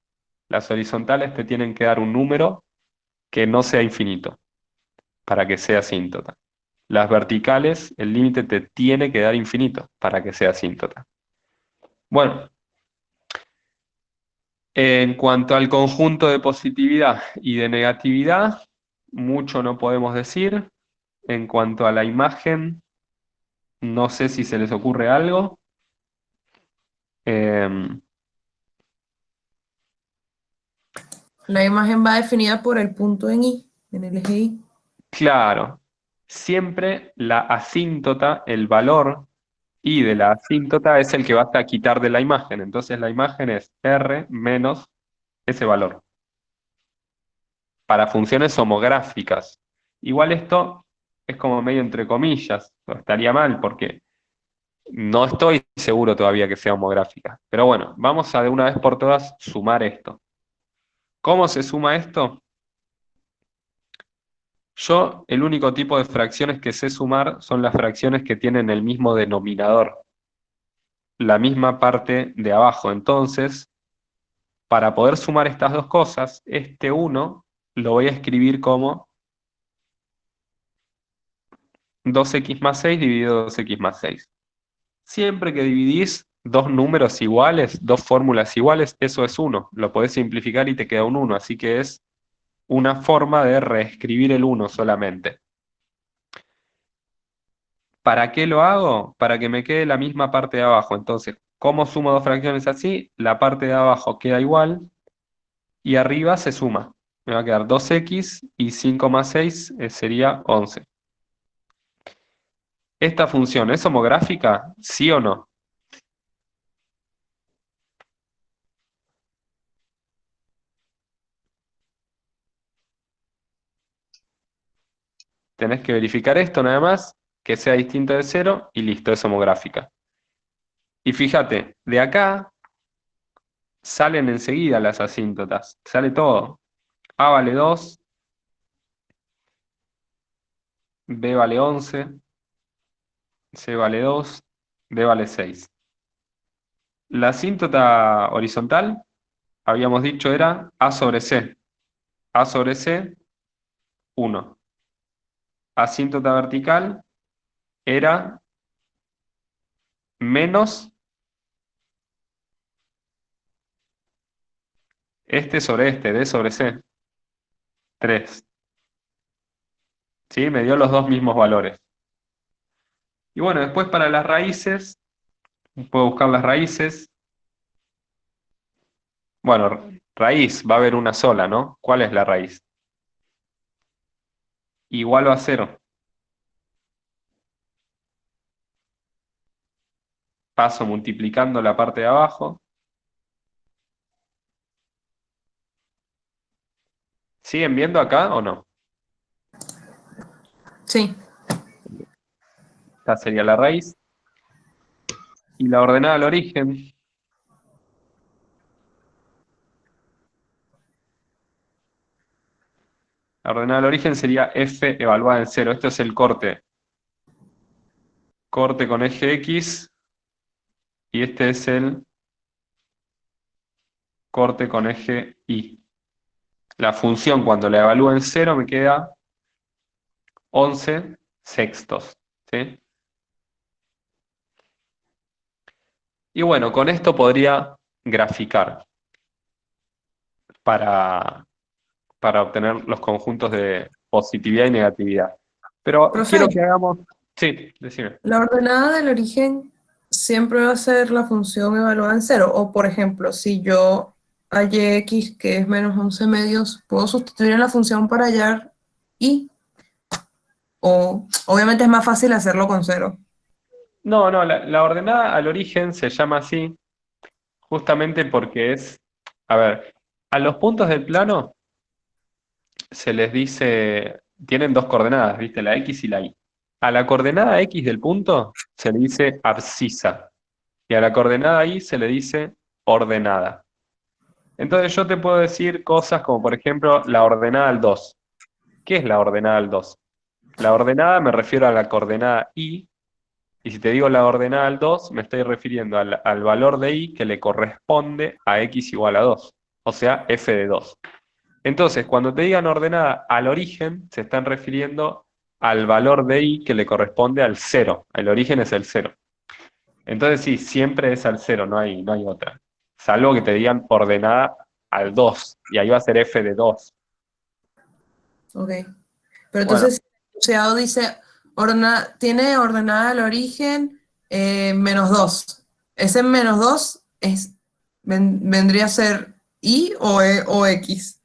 Las horizontales te tienen que dar un número que no sea infinito para que sea asíntota. Las verticales, el límite te tiene que dar infinito para que sea asíntota. Bueno, en cuanto al conjunto de positividad y de negatividad, mucho no podemos decir. En cuanto a la imagen, no sé si se les ocurre algo. Em, La imagen va definida por el punto en I, en el eje I. claro, siempre la asíntota, el valor y de la asíntota es el que vas a quitar de la imagen. Entonces la imagen es R menos ese valor para funciones homográficas. Igual esto es como medio entre comillas, o estaría mal porque no estoy seguro todavía que sea homográfica. Pero bueno, vamos a de una vez por todas sumar esto. ¿Cómo se suma esto? Yo, el único tipo de fracciones que sé sumar son las fracciones que tienen el mismo denominador, la misma parte de abajo. Entonces, para poder sumar estas dos cosas, este 1 lo voy a escribir como 2x más 6 dividido 2x más 6. Siempre que dividís dos números iguales, dos fórmulas iguales, eso es 1. Lo podés simplificar y te queda un 1, así que es una forma de reescribir el 1 solamente. ¿Para qué lo hago? Para que me quede la misma parte de abajo. Entonces, ¿cómo sumo dos fracciones así? La parte de abajo queda igual y arriba se suma. Me va a quedar 2x y 5 más 6 sería 11. ¿Esta función es homográfica? ¿Sí o no? Tenés que verificar esto nada más, que sea distinto de 0 y listo, es homográfica. Y fíjate, de acá salen enseguida las asíntotas, sale todo. A vale 2, B vale 11, C vale 2, D vale 6. La asíntota horizontal, habíamos dicho, era A sobre C. A sobre C, 1. Asíntota vertical era menos este sobre este, D sobre C, 3. ¿Sí? Me dio los dos mismos valores. Y bueno, después para las raíces, puedo buscar las raíces. Bueno, raíz va a haber una sola, ¿no? ¿Cuál es la raíz? Igual a 0. Paso multiplicando la parte de abajo. ¿Siguen viendo acá o no? Sí. Esta sería la raíz. Y la ordenada al origen. La ordenada al origen sería f evaluada en 0. Esto es el corte. Corte con eje X. Y este es el corte con eje Y. La función cuando la evalúo en 0 me queda 11 sextos. ¿Sí? Y bueno, con esto podría graficar para, para obtener los conjuntos de positividad y negatividad. Pero Profe, quiero que hagamos... Sí, decime. la ordenada del origen siempre va a ser la función evaluada en 0. O, por ejemplo, si yo hallé x que es menos 11 medios, puedo sustituir en la función para hallar y. O, obviamente es más fácil hacerlo con 0. No, no, la ordenada al origen se llama así justamente porque es... A ver, a los puntos del plano se les dice... Tienen dos coordenadas, ¿viste? La X y la Y. A la coordenada X del punto se le dice abscisa y a la coordenada Y se le dice ordenada. Entonces yo te puedo decir cosas como, por ejemplo, la ordenada al 2. ¿Qué es la ordenada al 2? La ordenada me refiero a la coordenada Y, y si te digo la ordenada al 2, me estoy refiriendo al valor de Y que le corresponde a X igual a 2, o sea, f de 2. Entonces, cuando te digan ordenada al origen, se están refiriendo al valor de Y que le corresponde al 0. El origen es el 0. Entonces sí, siempre es al 0, no hay otra. Salvo que te digan ordenada al 2, y ahí va a ser f de 2. Ok. Pero Bueno, entonces, si el enunciado dice, tiene ordenada el origen menos 2. Ese menos 2 vendría a ser y o x.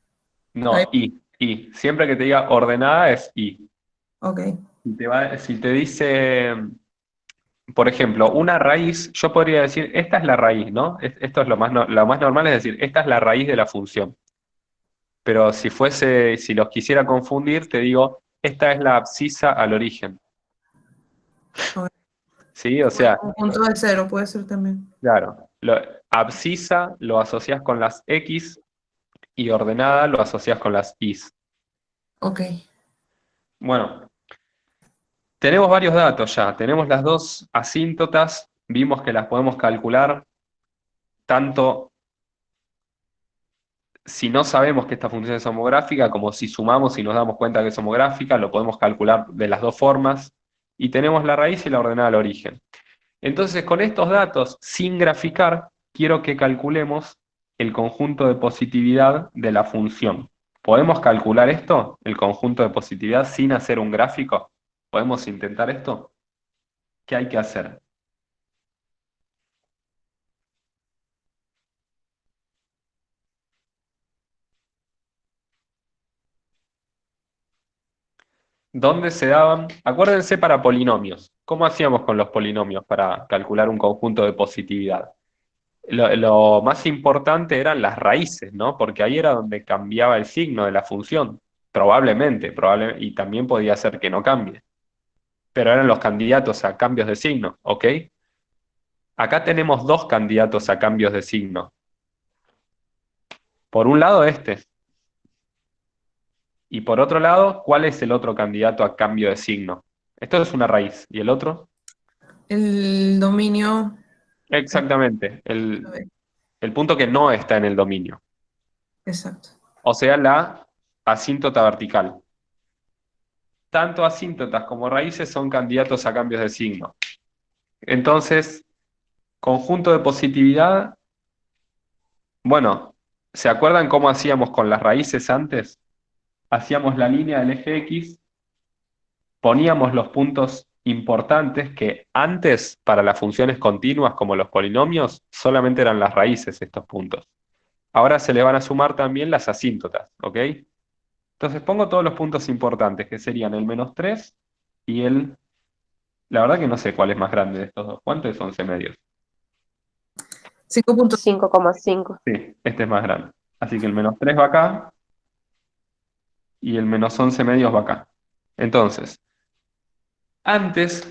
Ahí- no, y. Siempre que te diga ordenada es y. Ok. Si te dice, por ejemplo, una raíz, yo podría decir, esta es la raíz, ¿no? Esto es lo más, lo más normal, es decir, esta es la raíz de la función. Pero si los quisiera confundir, te digo, esta es la abscisa al origen. Ok. ¿Sí? O O el sea, conjunto de 0 puede ser también. claro, abscisa lo asocias con las X y ordenada lo asocias con las Is. Ok. Bueno, tenemos varios datos ya. Tenemos las dos asíntotas, vimos que las podemos calcular tanto si no sabemos que esta función es homográfica, como si sumamos y nos damos cuenta que es homográfica, lo podemos calcular de las dos formas. Y tenemos la raíz y la ordenada al origen. Entonces, con estos datos, sin graficar, quiero que calculemos el conjunto de positividad de la función. ¿Podemos calcular esto, el conjunto de positividad, sin hacer un gráfico? ¿Podemos intentar esto? ¿Qué hay que hacer? ¿Dónde se daban? Acuérdense para polinomios. ¿Cómo hacíamos con los polinomios para calcular un conjunto de positividad? Lo más importante eran las raíces, ¿no? Porque ahí era donde cambiaba el signo de la función. Probablemente, y también podía ser que no cambie. Pero eran los candidatos a cambios de signo, ¿ok? Acá tenemos dos candidatos a cambios de signo. Por un lado este. Y por otro lado, ¿cuál es el otro candidato a cambio de signo? Esto es una raíz. ¿Y el otro? El dominio. Exactamente. A ver, El punto que no está en el dominio. exacto. O sea, la asíntota vertical. Tanto asíntotas como raíces son candidatos a cambios de signo. Entonces, conjunto de positividad, bueno, ¿se acuerdan cómo hacíamos con las raíces antes? Hacíamos la línea del eje X, poníamos los puntos importantes que antes, para las funciones continuas como los polinomios, solamente eran las raíces estos puntos. ahora se le van a sumar también las asíntotas, ¿ok? Entonces pongo todos los puntos importantes, que serían el -3 y el... La verdad que no sé cuál es más grande de estos dos. ¿Cuánto es 11 medios? 5 puntos. 5,5. Sí, este es más grande. Así que el -3 va acá y el -11 medios va acá. Entonces, antes,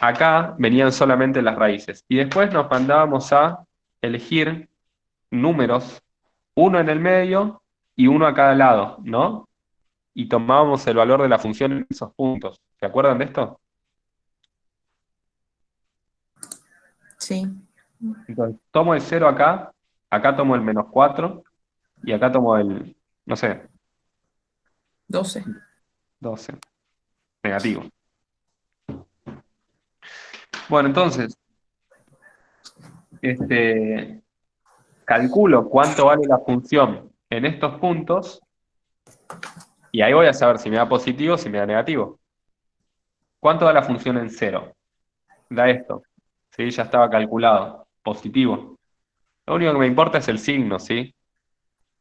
acá venían solamente las raíces. Y después nos mandábamos a elegir números, uno en el medio y uno a cada lado, ¿no? Y tomábamos el valor de la función en esos puntos. ¿Se acuerdan de esto? Sí. Entonces, tomo el 0 acá, acá tomo el -4 y acá tomo el, no sé, 12. 12, negativo. Bueno, entonces, calculo cuánto vale la función en estos puntos y ahí voy a saber si me da positivo o si me da negativo. ¿Cuánto da la función en 0? Da esto. ¿Sí? Ya estaba calculado. Positivo. Lo único que me importa es el signo, ¿sí?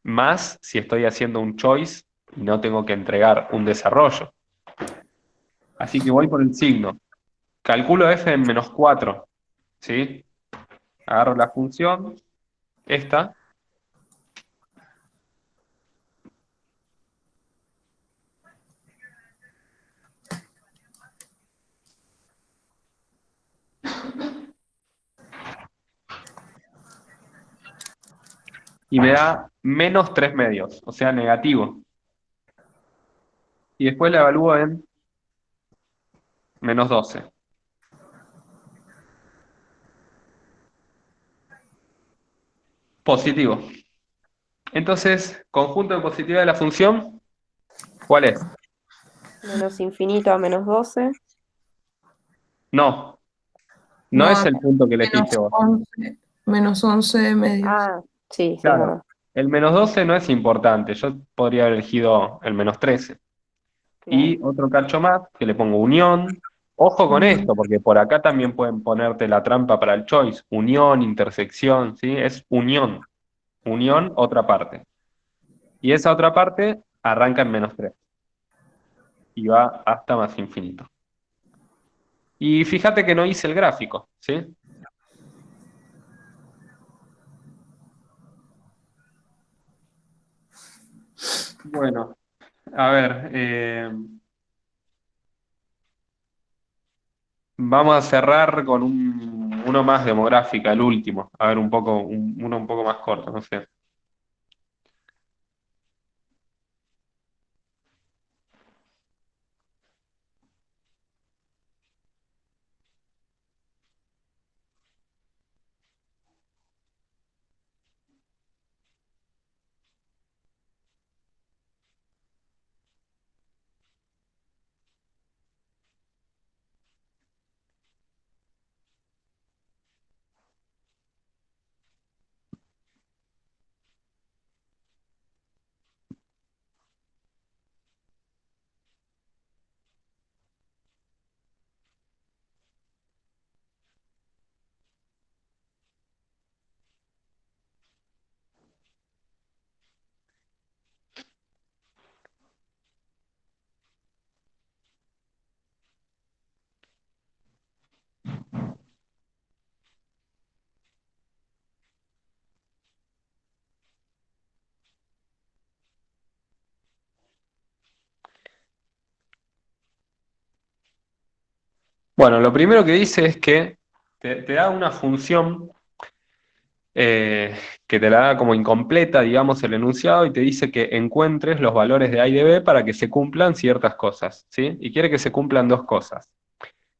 Más si estoy haciendo un choice y no tengo que entregar un desarrollo. Así que voy por el signo. Calculo f en -4, ¿sí? Agarro la función, esta, y me da -3 medios, o sea, negativo. Y después la evalúo en -12. Positivo. Entonces, conjunto de positividad de la función, ¿cuál es? Menos infinito a -12. No, no No, es el punto que menos elegiste vos. 11, -11 medios. Ah, sí, sí, es Claro, verdad. el -12 no es importante, yo podría haber elegido el -13. Claro. Y otro cacho más, que le pongo unión. Ojo con Unión. esto, porque por acá también pueden ponerte la trampa para el choice. Unión, intersección, ¿sí? Es unión. Unión, otra parte. Y esa otra parte arranca en -3 y va hasta más infinito. Y fíjate que no hice el gráfico, ¿sí? Bueno, a ver, vamos a cerrar con uno más demográfica, el último. A ver, uno un poco más corto, no sé. Bueno, lo primero que dice es que te da una función que te la da como incompleta, digamos, el enunciado, y te dice que encuentres los valores de A y de B para que se cumplan ciertas cosas, ¿sí? Y quiere que se cumplan dos cosas.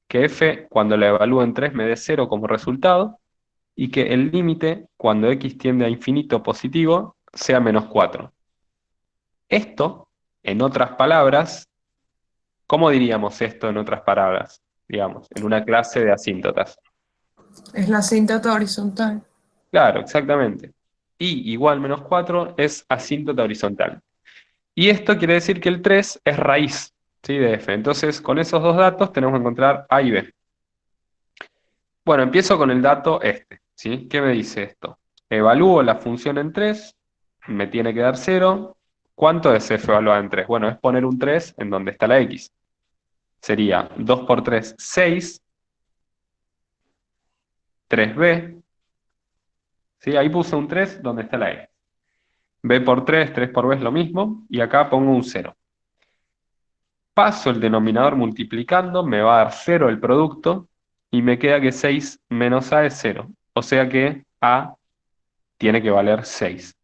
Que f, cuando la evalúe en 3 me dé 0 como resultado, y que el límite, cuando x tiende a infinito positivo, sea -4. Esto, en otras palabras, ¿cómo diríamos esto en otras palabras? Digamos, en una clase de asíntotas. Es la asíntota horizontal. Claro, exactamente. Y igual -4 es asíntota horizontal. Y esto quiere decir que el 3 es raíz, ¿sí? De f. Entonces, con esos dos datos tenemos que encontrar A y B. Bueno, empiezo con el dato este, ¿sí? ¿Qué me dice esto? Evalúo la función en 3 me tiene que dar 0. ¿Cuánto es f evaluado en 3? Bueno, es poner un 3 en donde está la x. Sería 2 por 3, 6. 3b. ¿Sí? Ahí puse un 3 donde está la x. b por 3, 3 por b es lo mismo. Y acá pongo un 0. Paso el denominador multiplicando, me va a dar 0 el producto. Y me queda que 6 menos a es 0. O sea que a tiene que valer 6.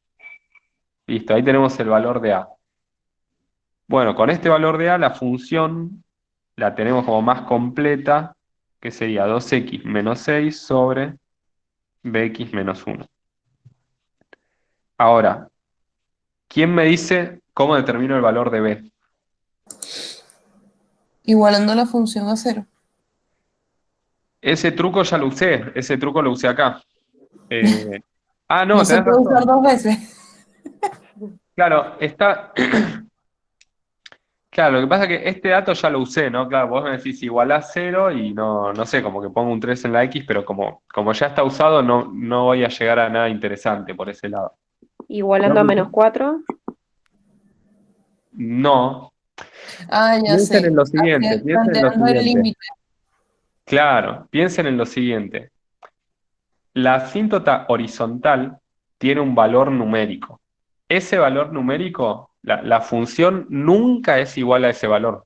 Listo, ahí tenemos el valor de a. Bueno, con este valor de a, la función la tenemos como más completa, que sería 2x menos 6 sobre bx menos 1. Ahora, ¿quién me dice cómo determino el valor de b? Igualando la función a 0. Ese truco ya lo usé, ese truco lo usé acá. Eh, No no, se tenés puede usar razón. 2 veces. Claro, está. Claro, lo que pasa es que este dato ya lo usé, ¿no? Claro, vos me decís igualás 0 y no sé, como que pongo un 3 en la x, pero como ya está usado, no voy a llegar a nada interesante por ese lado. Igualando a No, -4. no. Ah, ya Piensen sé. en lo siguiente, piensen en lo Planteando el siguiente. límite. Claro, piensen en lo siguiente. La asíntota horizontal tiene un valor numérico. Ese valor numérico, la función nunca es igual a ese valor.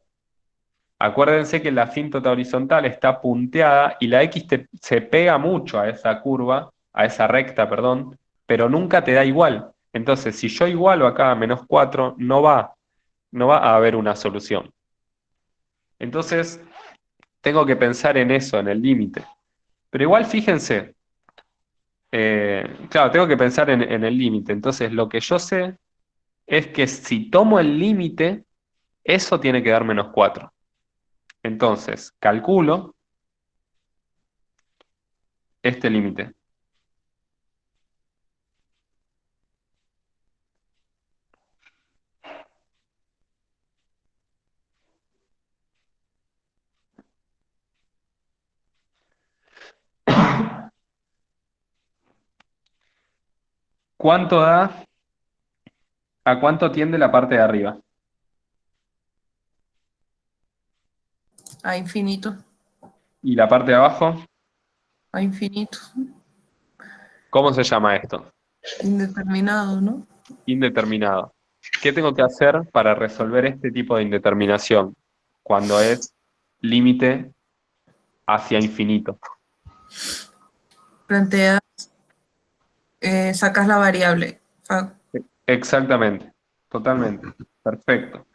Acuérdense que la asíntota horizontal está punteada y la x se pega mucho a esa curva, a esa recta, perdón, pero nunca te da igual. Entonces, si yo igualo acá a -4, no va a haber una solución. Entonces, tengo que pensar en eso, en el límite. Pero igual fíjense, claro, tengo que pensar en el límite. Entonces, lo que yo sé es que si tomo el límite, eso tiene que dar -4. Entonces, calculo este límite. ¿Cuánto da? ¿A cuánto tiende la parte de arriba? A infinito. ¿Y la parte de abajo? A infinito. ¿Cómo se llama esto? Indeterminado, ¿no? Indeterminado. ¿Qué tengo que hacer para resolver este tipo de indeterminación cuando es límite hacia infinito? Planteas, sacas la variable. Exactamente, totalmente. Perfecto.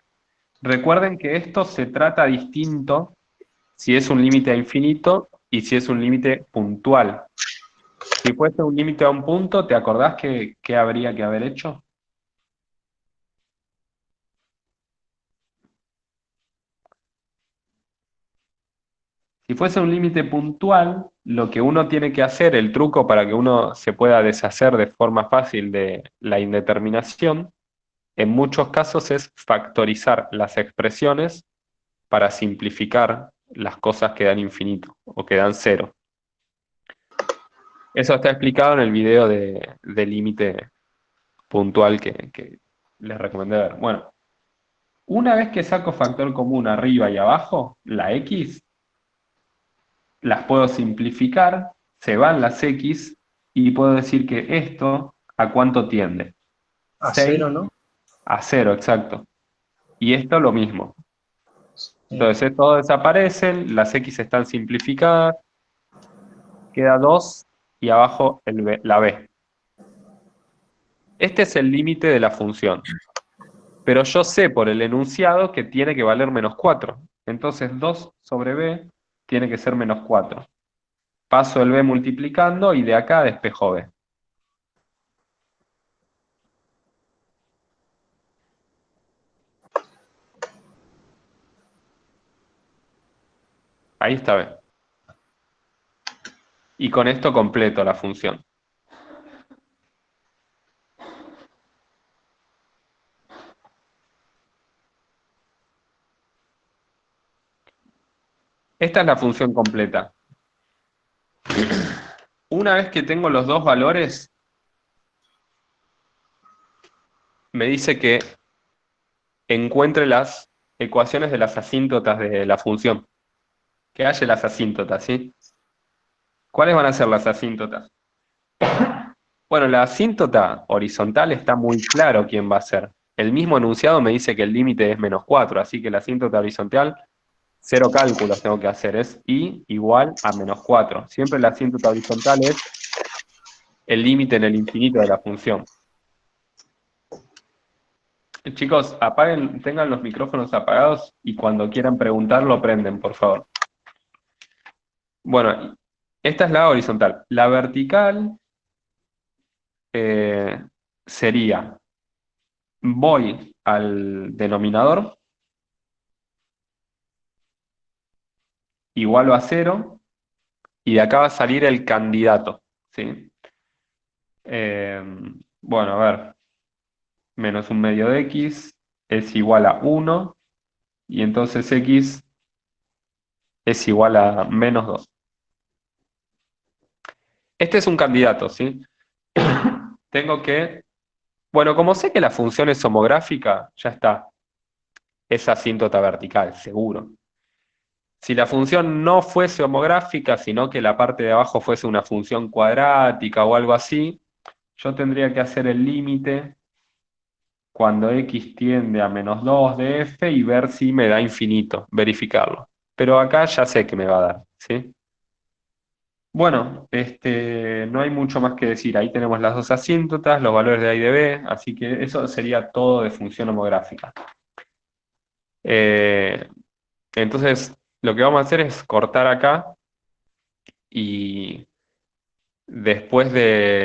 Recuerden que esto se trata distinto si es un límite a infinito y si es un límite puntual. Si fuese un límite a un punto, ¿te acordás qué habría que haber hecho? Si fuese un límite puntual, lo que uno tiene que hacer, el truco para que uno se pueda deshacer de forma fácil de la indeterminación, en muchos casos es factorizar las expresiones para simplificar las cosas que dan infinito o que dan cero. Eso está explicado en el video de límite puntual que les recomendé ver. Bueno, una vez que saco factor común arriba y abajo, la x, las puedo simplificar, se van las x y puedo decir que esto ¿a cuánto tiende? A 6 cero, ¿no? a 0, exacto. Y esto lo mismo. Sí. Entonces todo desaparecen, las x están simplificadas, queda 2 y abajo la b. Este es el límite de la función. Pero yo sé por el enunciado que tiene que valer -4. Entonces 2 sobre b tiene que ser -4. Paso el b multiplicando y de acá despejo b. Ahí está b. Y con esto completo la función. Esta es la función completa. Una vez que tengo los dos valores, me dice que encuentre las ecuaciones de las asíntotas de la función. Que halle las asíntotas, ¿sí? ¿Cuáles van a ser las asíntotas? Bueno, la asíntota horizontal está muy claro quién va a ser. El mismo enunciado me dice que el límite es -4, así que la asíntota horizontal, 0 cálculos tengo que hacer, es i igual a -4. Siempre la asíntota horizontal es el límite en el infinito de la función. Chicos, apaguen, tengan los micrófonos apagados y cuando quieran preguntar lo prenden, por favor. Bueno, esta es la horizontal. La vertical sería, voy al denominador, igualo a 0, y de acá va a salir el candidato, ¿sí? Bueno, a ver, menos un medio de x es igual a 1, y entonces x es igual a -2. Este es un candidato, ¿sí? Tengo que, bueno, como sé que la función es homográfica, ya está, es asíntota vertical, seguro. Si la función no fuese homográfica, sino que la parte de abajo fuese una función cuadrática o algo así, yo tendría que hacer el límite cuando x tiende a -2 de f y ver si me da infinito, verificarlo. Pero acá ya sé que me va a dar, ¿sí? Bueno, no hay mucho más que decir. Ahí tenemos las dos asíntotas, los valores de A y de B, así que eso sería todo de función homográfica. Entonces, lo que vamos a hacer es cortar acá y después de